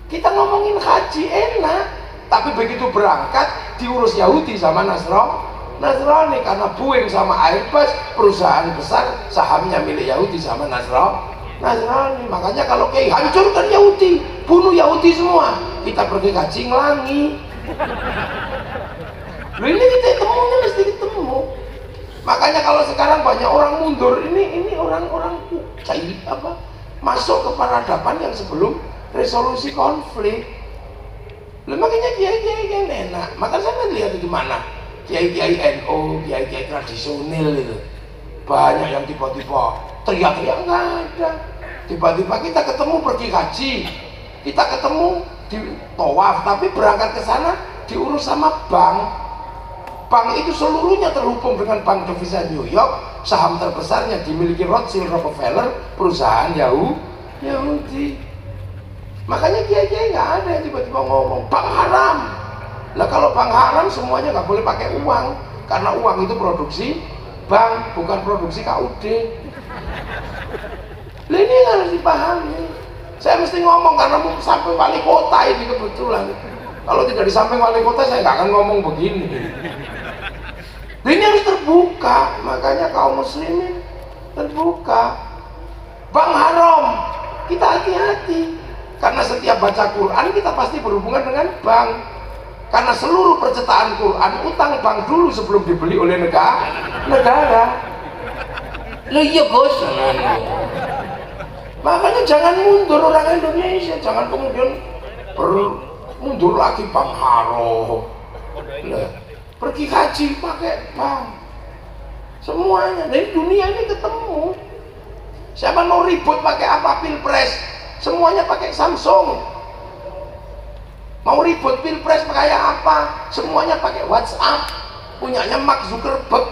Speaker 4: kita ngomongin haji enak, tapi begitu berangkat diurus Yahudi sama Nasrani, karena Boeing sama Airbus perusahaan besar sahamnya milik Yahudi sama Nasrani. Makanya kalau kayak hancurkan Yahudi, bunuh Yahudi semua, kita pergi kaji ngelangi. Ini kita temunya mesti ketemu. Makanya kalau sekarang banyak orang mundur, ini orang-orang masuk ke peradaban yang sebelum resolusi konflik. Makanya kiai-kiai yang enak. Maka saya lihat itu mana kiai-kiai NU, kiai-kiai tradisional itu banyak yang tiba-tiba teriak-teriak, nggak ada. Tiba-tiba kita ketemu pergi haji, kita ketemu di tawaf, tapi berangkat ke sana diurus sama bank. Bank itu seluruhnya terhubung dengan bank devisa New York, saham terbesarnya dimiliki Rothschild Rockefeller, perusahaan Yahudi. Makanya kiai-kiai nggak ada yang tiba-tiba ngomong bank haram. Lah kalau bank haram semuanya nggak boleh pakai uang, karena uang itu produksi bank, bukan produksi KUD. Lah ini harus dipahami. Saya mesti ngomong karena mau sampai wali kota ini kebetulan. Kalau tidak di samping wali kota saya nggak akan ngomong begini. Ini harus terbuka, makanya kaum muslimin terbuka. Bank haram, kita hati-hati. Karena setiap baca Quran kita pasti berhubungan dengan bank. Karena seluruh percetakan Quran utang bank dulu sebelum dibeli oleh negara. Loh iya Gus. Makanya jangan mundur orang Indonesia, jangan kemudian mundur lagi Bang Haro. Pergi haji pakai bank. Semuanya dari dunia ini ketemu. Siapa mau ribut pakai apa pilpres? Semuanya pakai Samsung. Mau ribut pilpres pakai apa? Semuanya pakai WhatsApp. Punyanya Mark Zuckerberg.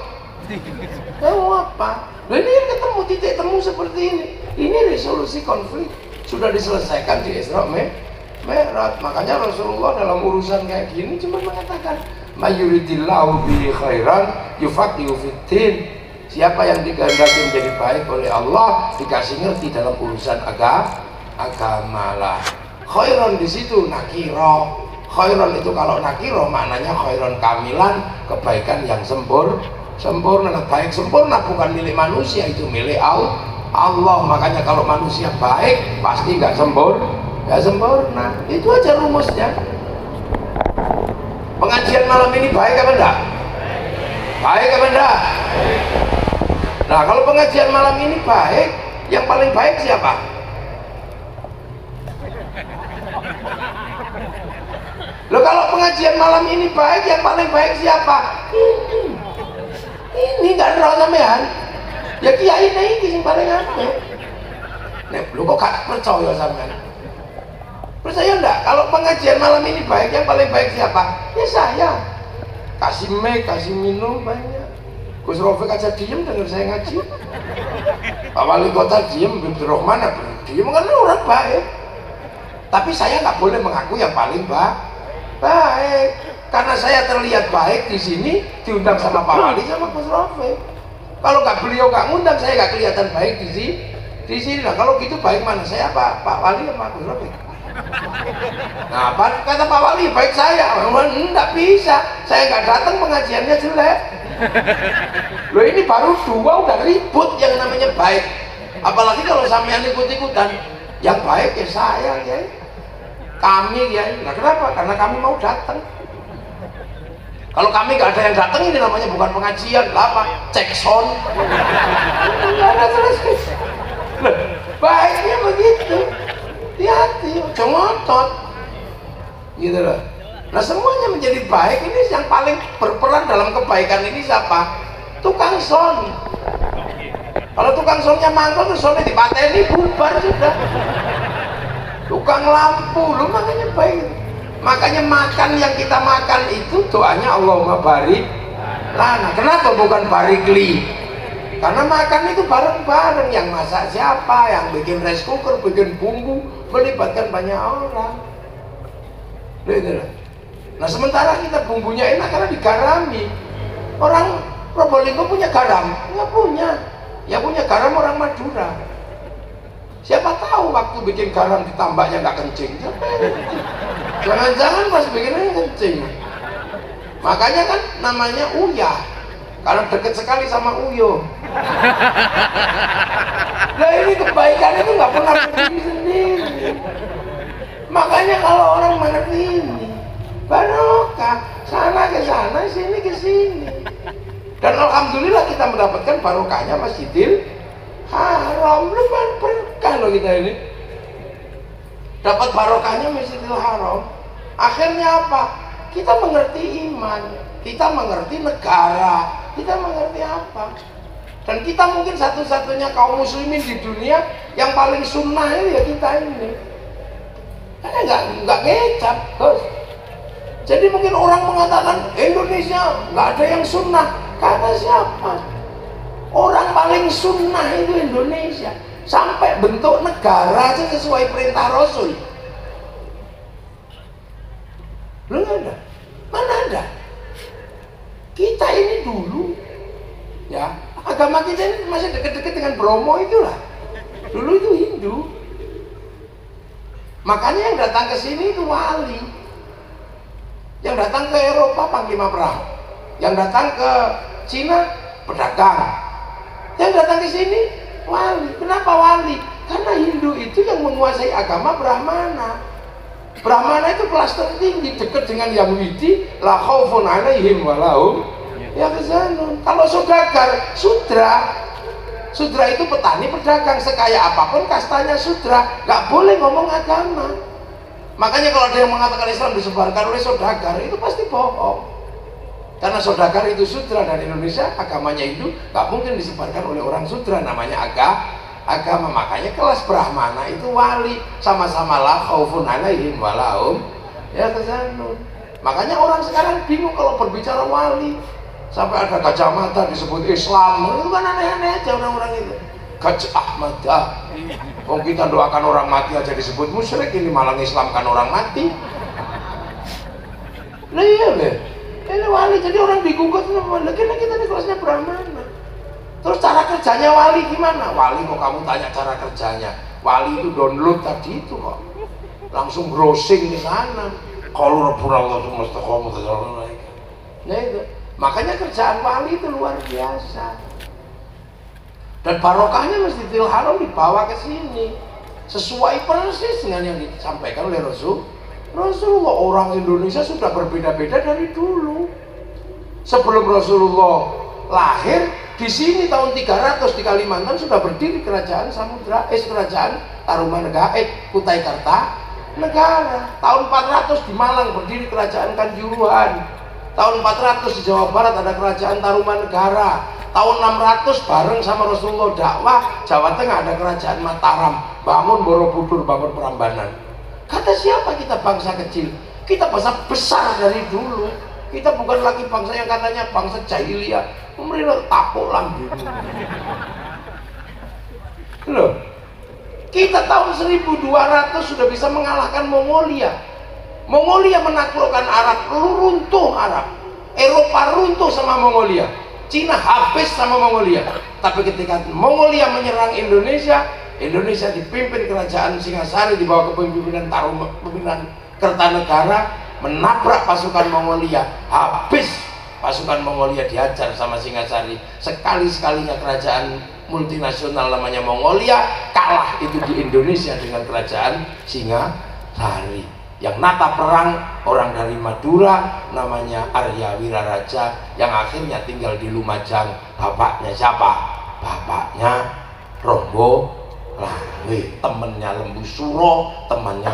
Speaker 4: Mau apa? Nah ini ketemu titik temu seperti ini. Ini resolusi konflik sudah diselesaikan di Isra Mi'raj. Makanya Rasulullah dalam urusan kayak gini cuma mengatakan, "Mayuridillahu bihi khairan yufaqihu fiddin." Siapa yang dikehendaki menjadi baik oleh Allah dikasih ngerti dalam urusan agama lah. Khairan di situ nakiro. Khairan itu kalau nakiro maknanya khairan kamilan, kebaikan yang sempurna. Baik sempurna bukan milik manusia, itu milik Allah. Makanya kalau manusia baik pasti nggak sempurna. Itu aja rumusnya. Pengajian malam ini baik apa enggak? Baik apa enggak? Nah kalau pengajian malam ini baik, yang paling baik siapa? Loh kalau pengajian malam ini baik, yang paling baik siapa? Ini nggak ada sampean. Ya kiai ini yang paling apik. Nek lu kok gak percaya sampean? Percaya enggak? Kalau pengajian malam ini baik, yang paling baik siapa? Ya saya. Kasih mic, kasih minum banyak. Gus Rafiq aja diem dengar saya ngaji. Pak Wali Kota diem, Bibir Rahman diem, karena orang baik. Tapi saya nggak boleh mengaku yang paling baik. Karena saya terlihat baik di sini, diundang sama Pak Wali sama Gus Rafiq. Kalau beliau nggak ngundang, saya nggak kelihatan baik di sini. Nah kalau gitu baik mana saya Pak Wali sama Gus Rafiq? Nah kata Pak Wali baik saya, enggak bisa. Saya nggak datang pengajiannya jelek. Loh ini baru dua udah ribut yang namanya baik. Apalagi kalau sampean ikut-ikutan. Yang baik ya saya ya. Kami ya. Nah kenapa? Karena kami mau datang. Kalau kami nggak ada yang datang, ini namanya bukan pengajian, apa? Cek sound. Baiknya begitu. Hati-hati, jangan ngotot. Gitu loh. Nah semuanya menjadi baik. Ini yang paling berperan dalam kebaikan ini siapa? Tukang sound. Kalau tukang soundnya mangkok, terus soundnya dipateni, bubar sudah. Tukang lampu, lu makanya baik. Makanya makan yang kita makan itu doanya Allahumma barik lana. Kenapa bukan barikli? Karena makan itu bareng-bareng. Yang masak siapa? Yang bikin rice cooker, bikin bumbu, melibatkan banyak orang. Gitu. Nah sementara kita bumbunya enak karena digarami. Orang Probolinggo punya garam? Nggak punya. Ya punya garam orang Madura. Siapa tahu waktu bikin garam ditambahnya nggak kencing. Jangan-jangan pas bikinnya kencing. Makanya kan namanya uyah. Karena deket sekali sama Uyo. Nah ini kebaikan itu nggak pernah berdiri sendiri. Makanya kalau orang mengerti ini, barokah, sana ke sana, sini ke sini. Dan alhamdulillah kita mendapatkan barokahnya Masjidil Haram. Lu berkah loh kita ini. Dapat barokahnya Masjidil Haram. Akhirnya apa? Kita mengerti iman, kita mengerti negara, kita mengerti apa. Dan kita mungkin satu-satunya kaum muslimin di dunia yang paling sunnah itu ya kita ini. Karena nggak ngecap, Gus. Jadi mungkin orang mengatakan Indonesia nggak ada yang sunnah. Kata siapa? Orang paling sunnah itu Indonesia. Sampai bentuk negara aja sesuai perintah Rasul. Belum ada. Mana ada? Kita ini dulu, ya agama kita ini masih dekat-dekat dengan Bromo itulah. Dulu itu Hindu. Makanya yang datang ke sini itu wali. Yang datang ke Eropa panglima perang. Yang datang ke Cina pedagang. Yang datang ke sini wali. Kenapa wali? Karena Hindu itu itu yang menguasai agama Brahmana. Brahmana itu kelas tertinggi, dekat dengan yang widi, la khaufun alaihim walahum yahzanun. Kalau saudagar, sudra itu petani pedagang, sekaya apapun kastanya sudra, nggak boleh ngomong agama. Makanya kalau ada yang mengatakan Islam disebarkan oleh saudagar, itu pasti bohong. Karena saudagar itu sudra, dan Indonesia agamanya itu nggak mungkin disebarkan oleh orang sudra, namanya agama. Makanya kelas Brahmana itu wali, sama-sama la khaufun alaihim walahum yahzanun. Makanya orang sekarang bingung kalau berbicara wali, sampai ada Gajah Mada disebut Islam, itu kan aneh-aneh aja orang-orang itu. Gajah Mada, kalau kita doakan orang mati aja disebut musyrik, ini malah Islamkan orang mati. Nah iya be, ini wali, jadi orang digugat sama wali. Karena kita di kelasnya Brahmana. Terus cara kerjanya wali gimana? Wali kok kamu tanya cara kerjanya? Wali itu download tadi itu kok, langsung browsing di sana. Kalau Rabbullah semesta kamu terlalu. Nah itu, makanya kerjaan wali itu luar biasa. Dan barokahnya Masjidil Haram dibawa ke sini, sesuai persis dengan yang disampaikan oleh Rasulullah. Orang Indonesia sudah berbeda-beda dari dulu. Sebelum Rasulullah lahir, di sini tahun 300 di Kalimantan sudah berdiri kerajaan kerajaan Tarumanegara, Kutai Kartanegara. Tahun 400 di Malang berdiri kerajaan Kanjuruhan. Tahun 400 di Jawa Barat ada kerajaan Tarumanegara. Tahun 600 bareng sama Rasulullah dakwah, Jawa Tengah ada kerajaan Mataram, bangun Borobudur, bangun Prambanan. Kata siapa kita bangsa kecil? Kita bangsa besar dari dulu. Kita bukan lagi bangsa yang katanya bangsa jahiliyah, pemerintah tapuk lambung. Loh, kita tahun 1200 sudah bisa mengalahkan Mongolia. Mongolia menaklukkan Arab, runtuh Arab. Eropa runtuh sama Mongolia. Cina habis sama Mongolia. Tapi ketika Mongolia menyerang Indonesia, Indonesia dipimpin kerajaan Singasari di bawah kepemimpinan Kertanegara, menabrak pasukan Mongolia. Habis pasukan Mongolia, dihajar sama Singasari. Sekali-sekalinya kerajaan multinasional namanya Mongolia kalah itu di Indonesia dengan kerajaan Singasari. Yang nata perang orang dari Madura namanya Arya Wiraraja, yang akhirnya tinggal di Lumajang. Bapaknya siapa? Bapaknya Rombo Lawe, temennya Lembu Suro, temannya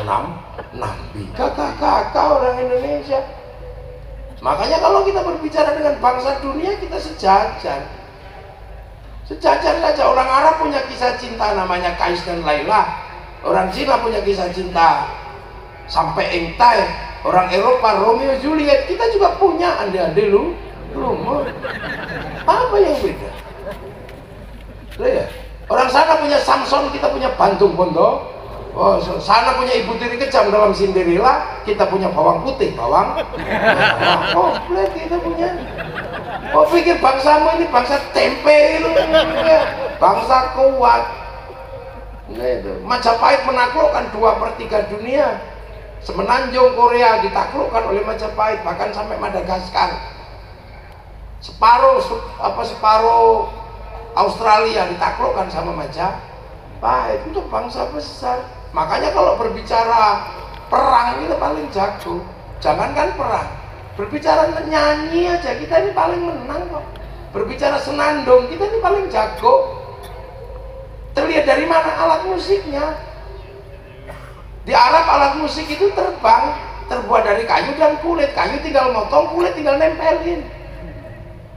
Speaker 4: Nambi. Kakak-kakak orang Indonesia. Makanya kalau kita berbicara dengan bangsa dunia, kita sejajar. Sejajar saja. Orang Arab punya kisah cinta namanya Kais dan Laila. Orang Cina punya kisah cinta sampai engtai. Orang Eropa Romeo Juliet. Kita juga punya ande-ande lu. Apa yang beda? Lihat. Orang sana punya Samson, kita punya Bantung Bondo. Oh, sana punya Ibu Tiri Kejam dalam Cinderella, kita punya bawang putih, bawang. Komplit kita punya. Oh, pikir bangsamu ini bangsa tempe itu, bangsa kuat. Nah, itu. Majapahit menaklukkan 2/3 dunia. Semenanjung Korea ditaklukkan oleh Majapahit, bahkan sampai Madagaskar. Separuh Australia ditaklukkan sama Majapahit. Itu bangsa besar. Makanya kalau berbicara perang kita paling jago. Jangankan perang, berbicara nyanyi aja kita ini paling menang kok. Berbicara senandung kita ini paling jago. Terlihat dari mana? Alat musiknya. Di Arab alat musik itu terbang, terbuat dari kayu dan kulit. Kayu tinggal motong, kulit tinggal nempelin.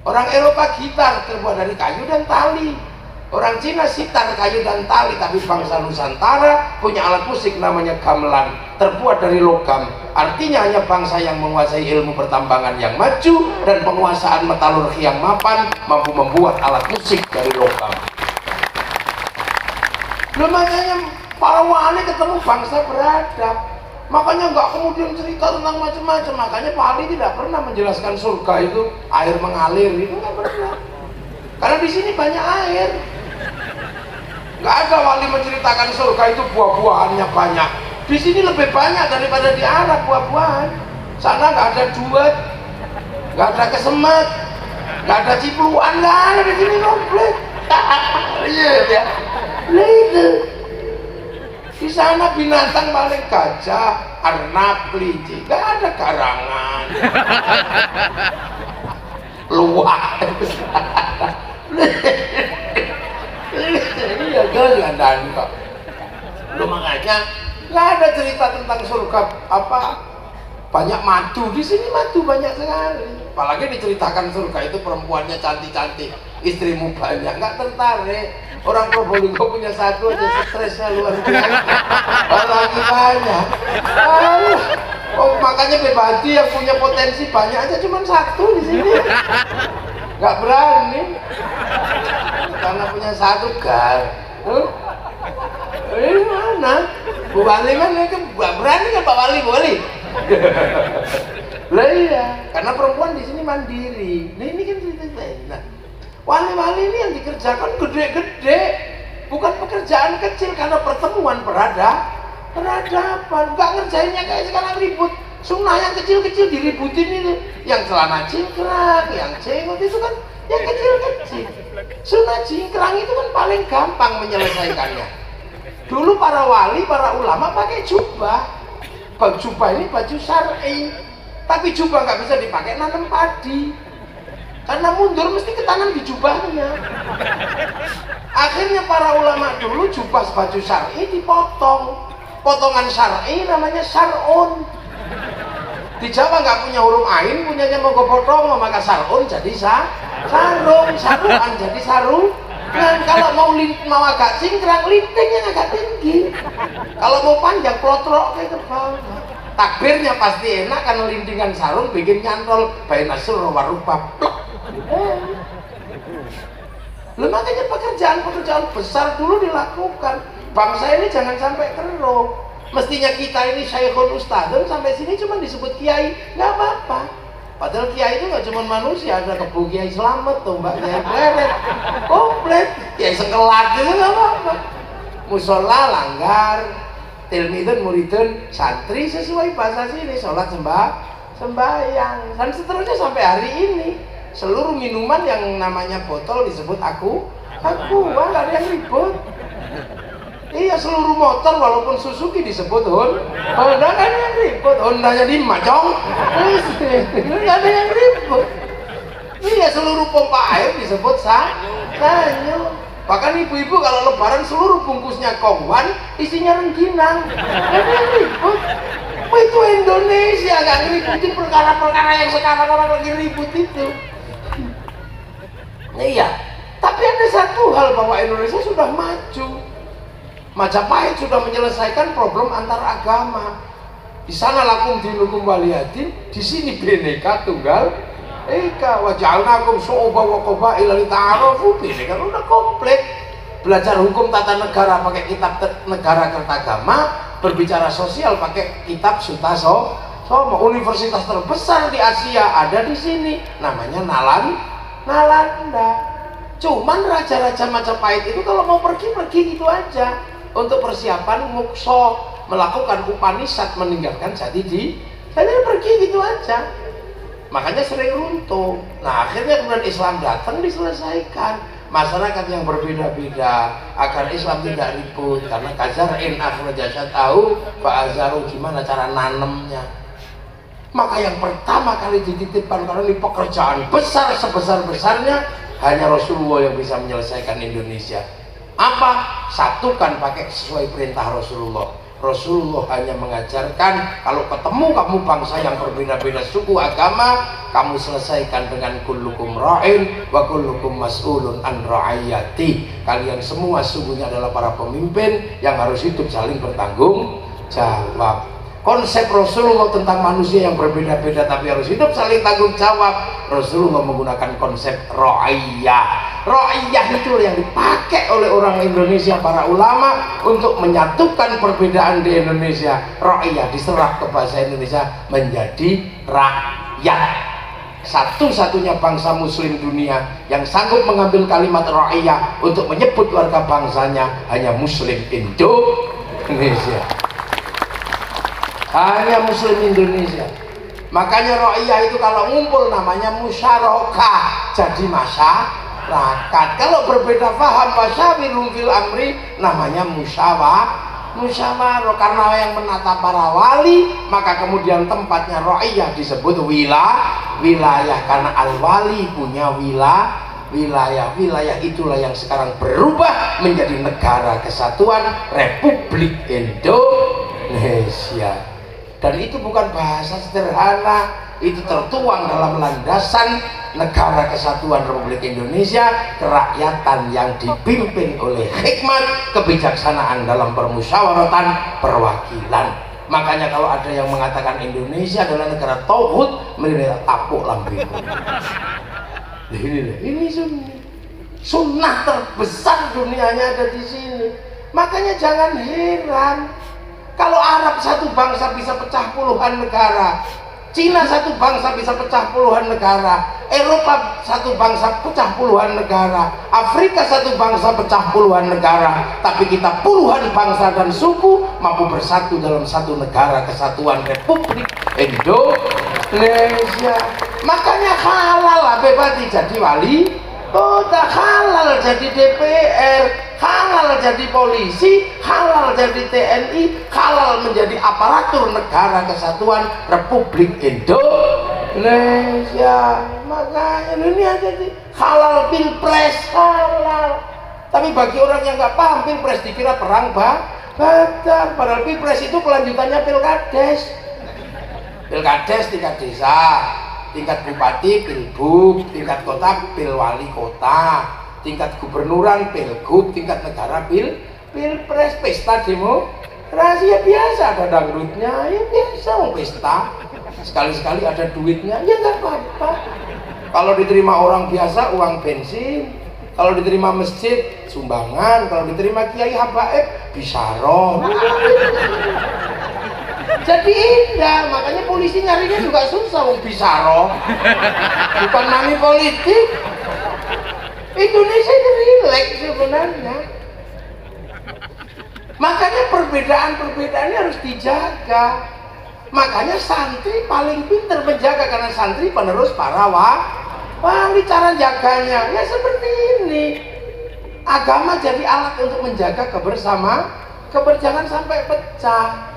Speaker 4: Orang Eropa gitar terbuat dari kayu dan tali. Orang Cina sitar, kayu dan tali. Tapi bangsa Nusantara punya alat musik namanya gamelan, terbuat dari logam. Artinya hanya bangsa yang menguasai ilmu pertambangan yang maju dan penguasaan metalurgi yang mapan mampu membuat alat musik dari logam. Belum makanya para wali ketemu bangsa beradab. Makanya nggak kemudian cerita tentang macam-macam. Makanya Pak Ali tidak pernah menjelaskan surga itu air mengalir, itu nggak pernah. Karena di sini banyak air. Nggak ada wali menceritakan surga itu buah-buahannya banyak. Di sini lebih banyak daripada di Arab buah-buahan. Sana nggak ada duet, nggak ada kesemet, nggak ada cipluan, nggak ada di sini komplit. Iya ya. sana binatang paling gajah, arnab, kelinci, nggak ada garangan, luwak. Iya gak kok. Lu makanya nggak ada cerita tentang surga apa banyak madu. Di sini madu banyak sekali. Apalagi diceritakan surga itu perempuannya cantik-cantik, istrimu banyak, nggak tertarik. Orang Probolinggo punya satu aja stresnya luar biasa. Apalagi banyak. Oh, makanya Bebadi yang punya potensi banyak aja cuma satu di sini. Nggak berani. Karena punya satu gal. Mana? Bu Wali mana kan nggak berani kan Pak Wali, Bu Wali. Lah iya, karena perempuan di sini mandiri. Nah ini kan cerita. Wali-wali ini yang dikerjakan gede-gede, bukan pekerjaan kecil karena pertemuan peradaban. Nggak ngerjainnya kayak sekarang ribut. Sunnah yang kecil-kecil diributin itu, yang celana cingkrang, yang jenggot itu kan yang kecil-kecil. Sunnah cingkrang itu kan paling gampang menyelesaikannya. Dulu para wali, para ulama pakai jubah. Jubah ini baju syar'i, tapi jubah nggak bisa dipakai nanam padi. Karena mundur mesti ke tangan di jubahnya. Akhirnya para ulama dulu jubah baju syar'i dipotong. Potongan syar'i namanya syar'un. Di Jawa nggak punya huruf ain, punyanya mau potong, maka syar'un jadi sarung, saruan jadi sarung. Dan kalau mau agak cingkrang, lintingnya agak tinggi. Kalau mau panjang, plotrok kayak ke bawah. Takbirnya pasti enak karena lintingan sarung bikin nyantol baina surah warubah. Lalu makanya pekerjaan besar dulu dilakukan. Bangsa ini jangan sampai keruh. Mestinya kita ini syekhun ustadzun sampai sini cuma disebut kiai, nggak apa-apa. Padahal kiai itu nggak cuma manusia, ada kebu kiai selamat tuh mbak, kiai pleret, komplit, kiai sengkelat itu nggak apa-apa. Musola langgar, tilmidun muridun santri sesuai bahasa sini, sholat sembahyang, dan seterusnya sampai hari ini. Seluruh minuman yang namanya botol disebut aku, nggak ada yang ribut. Iya, seluruh motor walaupun Suzuki disebut Honda, nggak ada yang ribut. Hondanya di Macong, nggak ada yang ribut. Iya, seluruh pompa air disebut Sanyo. Bahkan ibu-ibu kalau lebaran seluruh bungkusnya kongwan, isinya rengginang, nggak ada yang ribut. Itu Indonesia, nggak ngeributin perkara-perkara yang sekarang orang lagi ribut itu. Iya, tapi ada satu hal bahwa Indonesia sudah maju. Majapahit sudah menyelesaikan problem antar agama. Di sana lakum dinukum waliyadin, di sini Bhinneka Tunggal Ika. Wa ja'alnakum syu'uban wa qabaila lita'arafu. Bhinneka udah komplit. Belajar hukum tata negara pakai kitab negara kertagama, berbicara sosial pakai kitab Sutasoma. Universitas terbesar di Asia ada di sini, namanya Nalanda. Cuman raja-raja Majapahit itu kalau mau pergi gitu aja. Untuk persiapan mukso, melakukan Upanishad, meninggalkan jadi pergi gitu aja. Makanya sering runtuh. Nah akhirnya kemudian Islam datang diselesaikan. Masyarakat yang berbeda-beda agar Islam tidak ribut, karena kazar'in akhraja tahu fa'azaru gimana cara nanemnya. Maka yang pertama kali dititipkan, karena ini pekerjaan besar sebesar-besarnya, hanya Rasulullah yang bisa menyelesaikan Indonesia. Apa? Satukan pakai sesuai perintah Rasulullah. Rasulullah hanya mengajarkan kalau ketemu kamu bangsa yang berbeda-beda suku agama, kamu selesaikan dengan kullukum ra'in wa kullukum mas'ulun an ra'ayati. Kalian semua sungguhnya adalah para pemimpin yang harus hidup saling bertanggung jawab. Konsep Rasulullah tentang manusia yang berbeda-beda tapi harus hidup saling tanggung jawab, Rasulullah menggunakan konsep ra'iyah. Ra'iyah itu yang dipakai oleh orang Indonesia, para ulama, untuk menyatukan perbedaan di Indonesia. Ra'iyah diserap ke bahasa Indonesia menjadi rakyat. Satu-satunya bangsa muslim dunia yang sanggup mengambil kalimat ra'iyah untuk menyebut warga bangsanya hanya muslim Indonesia. Hanya muslim Indonesia. Makanya ra'iyah itu kalau ngumpul namanya musyarakah, jadi masyarakat. Kalau berbeda paham wasyawirum fil amri namanya musyawarah. musyawarah. Karena yang menata para wali, maka kemudian tempatnya ra'iyah disebut wilayah, karena al-wali punya wilayah itulah yang sekarang berubah menjadi Negara Kesatuan Republik Indonesia. Dan itu bukan bahasa sederhana, itu tertuang dalam landasan Negara Kesatuan Republik Indonesia, kerakyatan yang dipimpin oleh hikmat kebijaksanaan dalam permusyawaratan perwakilan. Makanya kalau ada yang mengatakan Indonesia adalah negara tauhid, mereka tapuk lambemu. Ini sunnah terbesar dunianya ada di sini. Makanya jangan heran kalau Arab satu bangsa bisa pecah puluhan negara, Cina satu bangsa bisa pecah puluhan negara, Eropa satu bangsa pecah puluhan negara, Afrika satu bangsa pecah puluhan negara, tapi kita puluhan bangsa dan suku mampu bersatu dalam satu Negara Kesatuan Republik Indonesia. Makanya halal Habib jadi wali kota, halal jadi DPR, halal jadi polisi, halal jadi TNI, halal menjadi aparatur Negara Kesatuan Republik Indonesia. Makanya ini jadi halal pilpres, halal. Tapi bagi orang yang nggak paham pilpres dikira perang badar, padahal pilpres itu kelanjutannya pilkades. Pilkades tingkat desa, tingkat bupati pilbub, tingkat kota pilwali kota, tingkat gubernuran pilgub, tingkat negara pilpres. Pesta demokrasi ya biasa, ada dangdutnya ya biasa, mau pesta sekali-sekali ada duitnya ya nggak apa-apa. Kalau diterima orang biasa uang bensin, kalau diterima masjid sumbangan, kalau diterima kiai habaib bisyarah. Jadi indah, makanya polisi nyarinya juga susah, wong bisyarah bukan mami politik. Indonesia itu rileks sebenarnya. Makanya perbedaan-perbedaannya harus dijaga. Makanya santri paling pintar menjaga, karena santri penerus para wali. Cara jaganya ya seperti ini. Agama jadi alat untuk menjaga kebersamaan sampai pecah.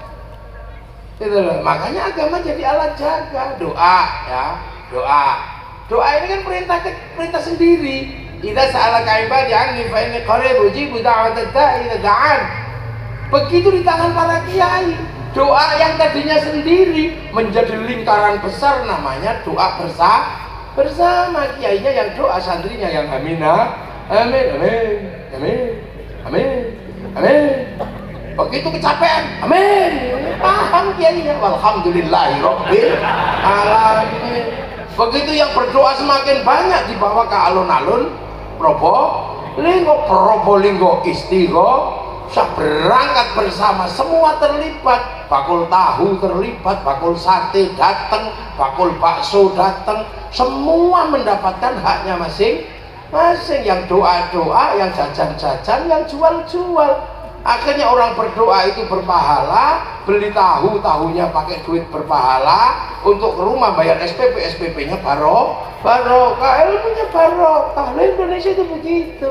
Speaker 4: Gitu loh. Makanya agama jadi alat jaga. Doa ya, doa ini kan perintah sendiri. Idza sa'alaka ibadi anni fa inni qarib ujibu da'watad da'i idza da'an. Begitu di tangan para kiai. Doa yang tadinya sendiri menjadi lingkaran besar, namanya doa bersama. Kiainya yang doa, santrinya yang amin, amin, amin, amin, amin, amin. Begitu kecapean, amin, paham kiainya, walhamdulillahirabbil alamin. Begitu yang berdoa semakin banyak dibawa ke alun-alun Probolinggo Istighosa, berangkat bersama, semua terlibat. Bakul tahu terlibat, bakul sate datang, bakul bakso datang, semua mendapatkan haknya masing-masing. Yang doa-doa, yang jajan-jajan, yang jual-jual. Akhirnya orang berdoa itu berpahala, beli tahunya pakai duit berpahala, untuk ke rumah bayar SPP-nya barokah, ilmunya barokah. Indonesia itu begitu.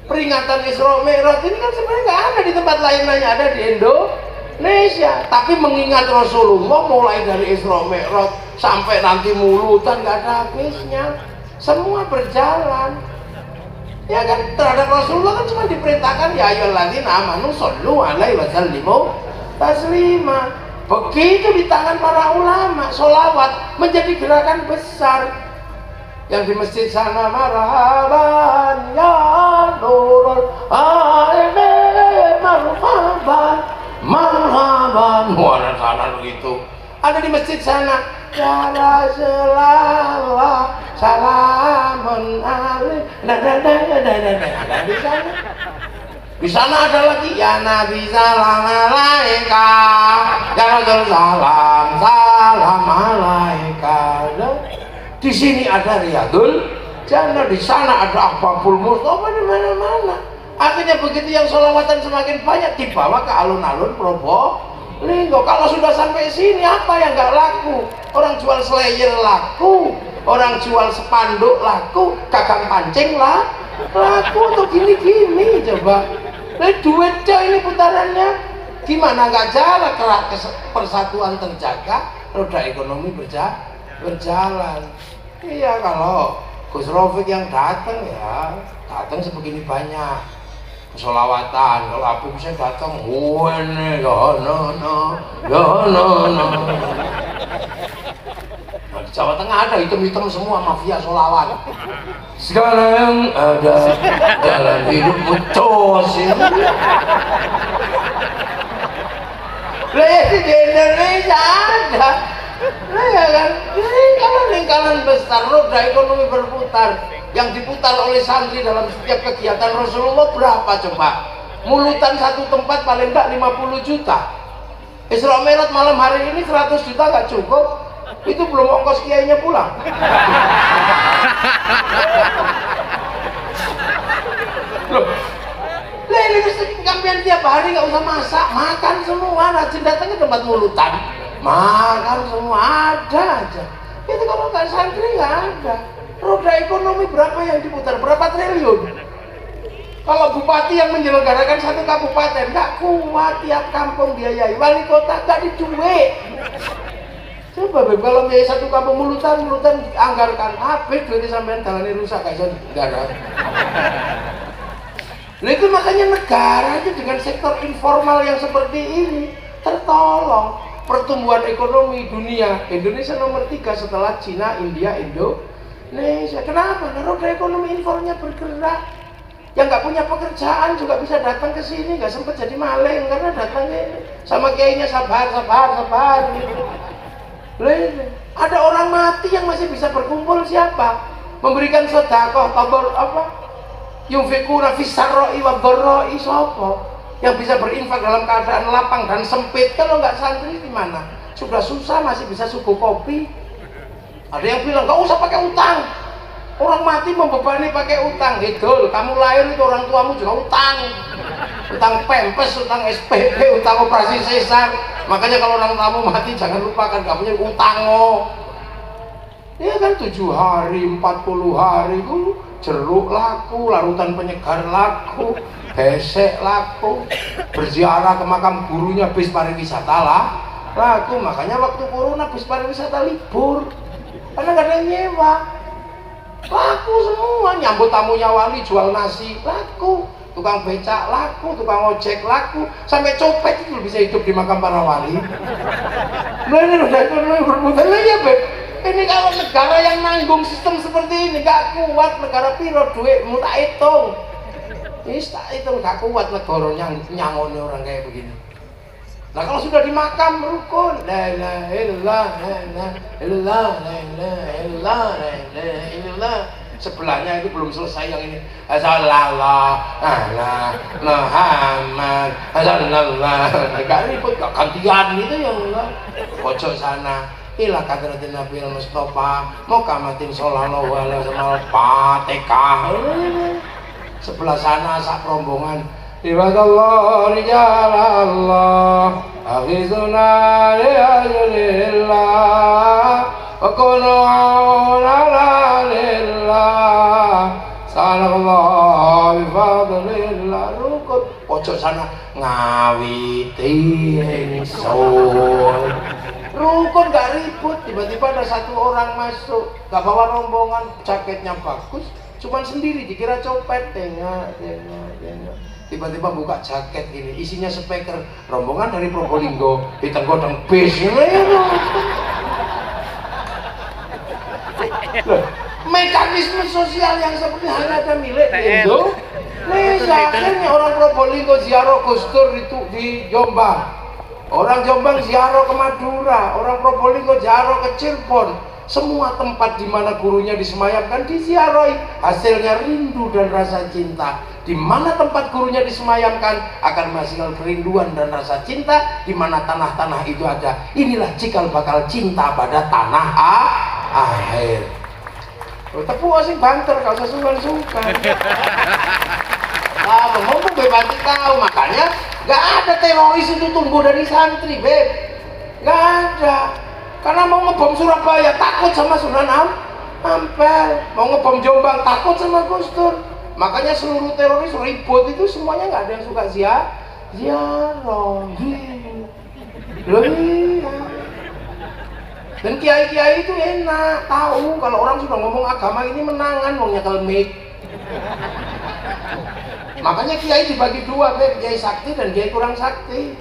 Speaker 4: Peringatan Isra Mi'raj ini kan sebenarnya nggak ada di tempat lain-lain, ada di Indonesia. Tapi mengingat Rasulullah mulai dari Isra Mi'raj sampai nanti mulutan nggak ada habisnya, semua berjalan. Ya kan, terhadap Rasulullah kan cuma diperintahkan ya ayyuhalladzina amanu shollu alaihi wasallimu taslima. Begitu di tangan para ulama, sholawat menjadi gerakan besar. Yang di masjid sana marhaban ya nurul alim marhaban, warna sana begitu. Ada di masjid sana ya Rasulullah salamun alaihi, ada di sana. Di sana ada lagi ya Nabi salam alaika, ya Rasul salam alaika. Di sini ada Riyadul Jannah, di sana ada Ahbabul Mustafa, di mana-mana. Akhirnya begitu yang sholawatan semakin banyak dibawa ke alun-alun Probolinggo. Kalau sudah sampai sini apa yang nggak laku? Orang jual slayer laku, orang jual spanduk laku, gagang pancing laku, atau gini-gini coba. Duit ini putarannya gimana nggak jalan, persatuan terjaga, roda ekonomi berjalan. Iya, kalau Gus Rafiq yang datang ya datang sebegini banyak kesolawatan. Kalau Abu bisa datang, wene no. Nah, di Jawa Tengah ada hitam-hitam semua mafia solawat. Sekarang ada jalan hidup mucos ini. Lah ya di Indonesia ada. Nah ya kan, ini kalau lingkaran besar roda ekonomi berputar, yang diputar oleh santri dalam setiap kegiatan Rasulullah berapa coba? Mulutan satu tempat paling enggak 50 juta. Isra Mi'raj malam hari ini 100 juta nggak cukup, itu belum ongkos kiainya pulang. Loh, lah ini kampian tiap hari nggak usah masak, makan semua, rajin datang ke tempat mulutan. Makan semua ada aja. Itu kalau nggak santri nggak ada. Roda ekonomi berapa yang diputar? Berapa triliun? Kalau bupati yang menyelenggarakan satu kabupaten nggak kuat, tiap kampung biayai, wali kota nggak diduit. Coba kalau biaya satu kampung mulutan anggarkan habis duitnya sampean dalane rusak kayak negara. Nah itu makanya negara aja dengan sektor informal yang seperti ini tertolong. Pertumbuhan ekonomi dunia, Indonesia nomor 3 setelah Cina, India, Indonesia. Kenapa? Nah, roda ekonomi informalnya bergerak. Yang nggak punya pekerjaan juga bisa datang ke sini, nggak sempat jadi maling karena datangnya sama kiainya sabar. Ada orang mati yang masih bisa berkumpul siapa? Memberikan sedekah, tabur apa? Yunfikuna fis-sarra'i wad-dharra'i sapa? Yang bisa berinfak dalam keadaan lapang dan sempit. Kalau nggak santri di mana? Sudah susah masih bisa suguh kopi. Ada yang bilang nggak usah pakai utang. Orang mati membebani pakai utang. Gitu, kamu lahir itu orang tuamu juga utang. Utang pempes, utang SPP, utang operasi sesar. Makanya kalau orang tamu mati jangan lupakan kamunya utang. Ya kan 7 hari, 40 hari itu jeruk laku, larutan penyegar laku, besek laku, berziarah ke makam gurunya bis pariwisata laku. Makanya waktu corona bis pariwisata libur karena gak ada yang nyewa, laku semua. Nyambut tamunya wali jual nasi laku, tukang becak laku, tukang ojek laku, sampai copet itu bisa hidup di makam para wali. Nah ini udah ekonomi berputar ya Beb. Ini kalau negara yang nanggung sistem seperti ini gak kuat, negara piro duitmu tak hitung. Ini tak hitung gak kuat negara nyangoni orang kayak begini. Nah kalau sudah di makam rukun, la ilaha illallah, la ilaha illallah, la ilaha illallah, la ilaha illallah. Sebelahnya itu belum selesai yang ini. Sallallahu ala Muhammad, sallallahu. Gak ribut, gak gantian gitu ya Allah. Pojok sana. Ila kadratin Nabi Mustafa Muhammadin sallallahu alaihi wasallam Fatihah. Sebelah sana sak rombongan ibadallah rijalallah akhizuna li'ajlillah wa kunu ala lillah sallallahu bifadlillah. Rukun pojok sana ngawiti ingsun. Rukun gak ribut, tiba-tiba ada satu orang masuk, gak bawa rombongan, jaketnya bagus, cuman sendiri dikira copet, tengok. Tiba-tiba buka jaket ini, isinya speaker, rombongan dari Probolinggo, ditenggodeng bis. Mekanisme sosial yang seperti hanya ada milik Indonesia. Akhirnya orang Probolinggo ziarah Gus Dur itu di Jombang. Orang Jombang ziarah ke Madura, orang Probolinggo ziarah ke Cirebon. Semua tempat di mana gurunya disemayamkan diziarahi. Hasilnya rindu dan rasa cinta. Di mana tempat gurunya disemayamkan akan menghasilkan kerinduan dan rasa cinta. Di mana tanah-tanah itu ada. Inilah cikal bakal cinta pada tanah air. Tepuk asing banter, gak usah sungkan-sungkan. Mumpung bebas tahu, makanya gak ada teroris itu tumbuh dari santri, Beb. Gak ada. Karena mau ngebom Surabaya takut sama Sunan Ampel, mau ngebom Jombang takut sama Gus Dur. Makanya seluruh teroris ribut itu semuanya nggak ada yang suka ziarah. Loh iya. Dan kiai-kiai itu enak, tahu kalau orang sudah ngomong agama ini menangan mau nyekel mic. Makanya kiai dibagi dua, kiai sakti dan kiai kurang sakti.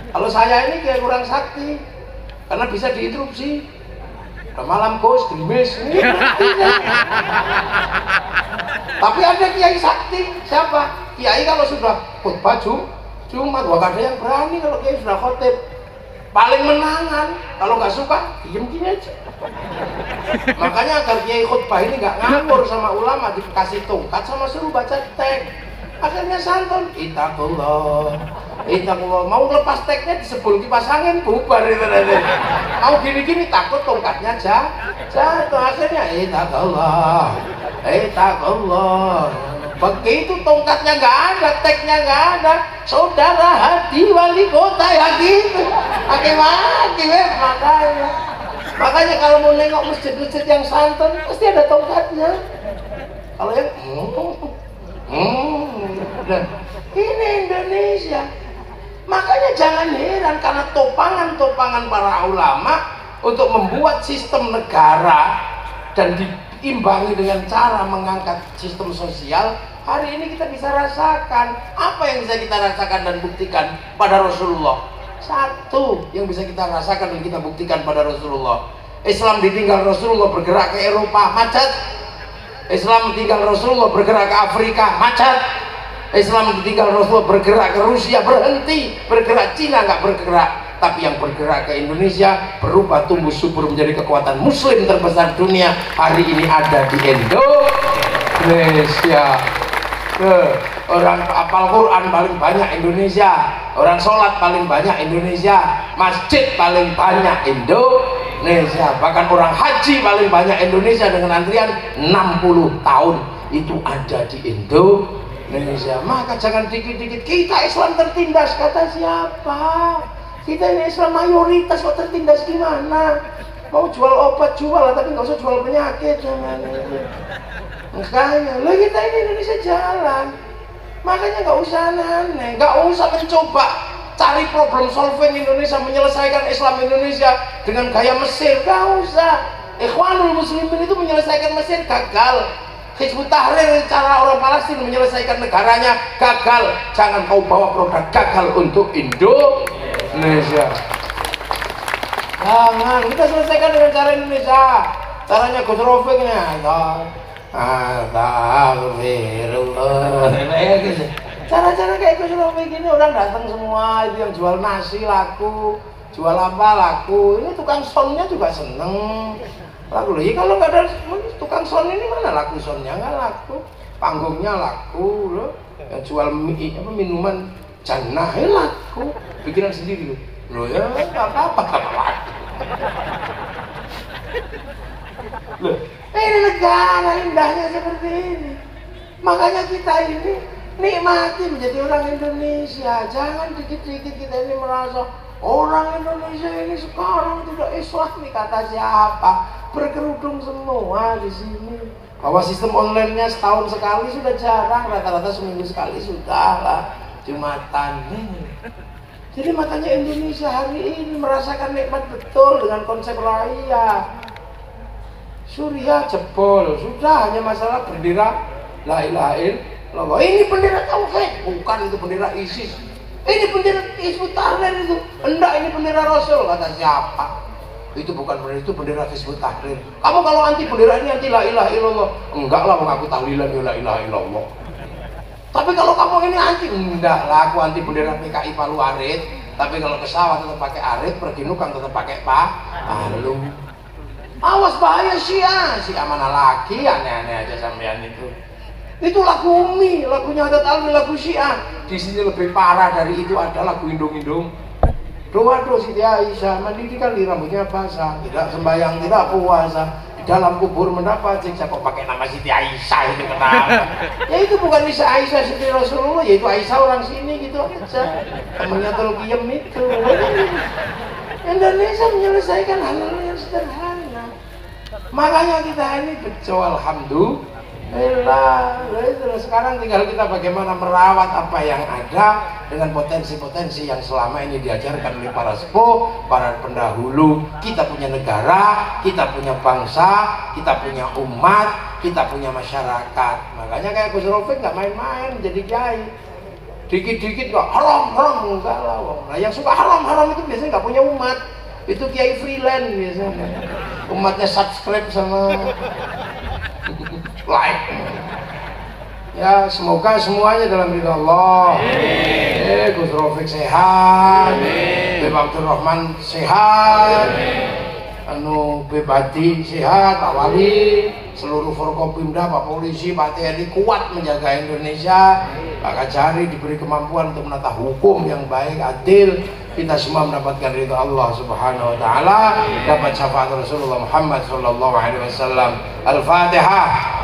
Speaker 4: Kalau saya ini kiai kurang sakti, karena bisa diinterupsi. Udah malam Gus, gerimis. Tapi ada kiai sakti, siapa? Kiai kalau sudah khutbah Jumat, wah ada yang berani kalau kiai sudah khotib. Paling menangan, kalau nggak suka, diem gini aja. Makanya agar kiai khutbah ini nggak ngawur sama ulama, dikasih tongkat sama suruh baca teks. Akhirnya santun, Ittaqullah. Mau lepas teksnya disebul kipas angin, bubar itu. Mau gini-gini takut tongkatnya jatuh. Akhirnya Ittaqullah. Begitu tongkatnya nggak ada, teksnya nggak ada, saudara hadi wali kota ya gitu. Makanya kalau mau nengok masjid-masjid yang santun pasti ada tongkatnya. Kalau yang ini Indonesia. Makanya jangan heran karena topangan para ulama untuk membuat sistem negara dan diimbangi dengan cara mengangkat sistem sosial. Hari ini kita bisa rasakan apa yang bisa kita rasakan dan buktikan pada Rasulullah. Satu yang bisa kita rasakan dan kita buktikan pada Rasulullah, Islam ditinggal Rasulullah bergerak ke Eropa, macet. Islam ditinggal Rasulullah bergerak ke Afrika, macet. Islam ditinggal Rasulullah bergerak ke Rusia, berhenti. Bergerak Cina nggak bergerak. Tapi yang bergerak ke Indonesia berubah tumbuh subur menjadi kekuatan muslim terbesar dunia. Hari ini ada di Indonesia. Orang hafal Quran paling banyak Indonesia, orang sholat paling banyak Indonesia, masjid paling banyak Indonesia, bahkan orang haji paling banyak Indonesia dengan antrian 60 tahun itu ada di Indonesia. Maka jangan dikit-dikit kita Islam tertindas, kata siapa? Kita ini Islam mayoritas kok tertindas gimana? Mau jual obat jual, tapi nggak usah jual penyakit. Makanya, lo kita ini Indonesia jalan. Makanya nggak usah aneh, nggak usah mencoba cari problem solving Indonesia, menyelesaikan Islam Indonesia dengan gaya Mesir, nggak usah. Ikhwanul Muslimin itu menyelesaikan Mesir gagal. Hizbut Tahrir cara orang Palestina menyelesaikan negaranya gagal. Jangan kau bawa produk gagal untuk Indonesia. Jangan, kita selesaikan dengan cara Indonesia. Caranya Gus Rofiqnya Astagfirullah. Cara-cara kayak Gus Rofiq gini orang datang semua, itu yang jual nasi laku, jual apa laku. Ini tukang soundnya juga seneng. Laku loh, ya kalau nggak ada tukang sound ini mana laku soundnya, nggak laku. Panggungnya laku loh. Yang jual minuman jannah laku. Bikinan sendiri loh. Loh ya nggak apa-apa. Loh, ini negara indahnya seperti ini. Makanya kita ini nikmati menjadi orang Indonesia. Jangan dikit-dikit kita ini merasa orang Indonesia ini sekarang tidak Islami, kata siapa? Berkerudung semua di sini. Bahwa sistem online-nya setahun sekali sudah jarang, rata-rata seminggu sekali sudah lah Jumatan ini. Jadi makanya Indonesia hari ini merasakan nikmat betul dengan konsep raya. Suriah jebol, sudah hanya masalah bendera la ilaha illallah. Ini bendera tauhid, bukan itu bendera ISIS. Ini bendera Hizbut Tahrir itu. Enggak, ini bendera Rasul, kata siapa? Itu bukan bendera, itu bendera Hizbut Tahrir. Kamu kalau anti bendera ini anti la ilaha illallah. Enggak lah, mengaku tahlilan la ilaha illallah. Tapi kalau kamu ini anti, enggak lah, aku anti bendera PKI Palu Arit. Tapi kalau pesawat tetap pakai arit, pergi nukang tetap pakai palu. Awas bahaya Syiah mana lagi, aneh-aneh aja sampean itu. Itu lagu Umi, lagunya Haddad Alwi, lagu Syiah. Di sini lebih parah dari itu ada lagu Indung-Indung. Doa Siti Aisyah, mandi kali rambutnya basah, tidak sembahyang, tidak puasa. Di dalam kubur mendapat siksa. Kok pakai nama Siti Aisyah itu kenapa? Ya itu bukan Siti Aisyah Siti Rasulullah, yaitu Aisyah orang sini gitu aja. Temennya Tulqiyem itu. Indonesia menyelesaikan hal-hal yang sederhana. Makanya kita ini bejo alhamdulillah. Sekarang tinggal kita bagaimana merawat apa yang ada dengan potensi-potensi yang selama ini diajarkan oleh para sepuh, para pendahulu. Kita punya negara, kita punya bangsa, kita punya umat, kita punya masyarakat. Makanya kayak Gus Rafiq nggak main-main jadi kiai. Dikit-dikit kok haram enggak lah. Nah, yang suka haram itu biasanya nggak punya umat. Itu kiai freelance biasanya. Umatnya subscribe sama like. Ya, semoga semuanya dalam ridha Allah. Gus Rafiq sehat, Beb Abdurrahman sehat, Beb Adi sehat, Pak Wali, seluruh Forkopimda, Pak Polisi, Pak TNI kuat menjaga Indonesia. Pak Kajari diberi kemampuan untuk menata hukum yang baik, adil. Kita semua mendapatkan ridha Allah Subhanahu wa taala, dapat syafaat Rasulullah Muhammad sallallahu alaihi wasallam. Al-Fatihah.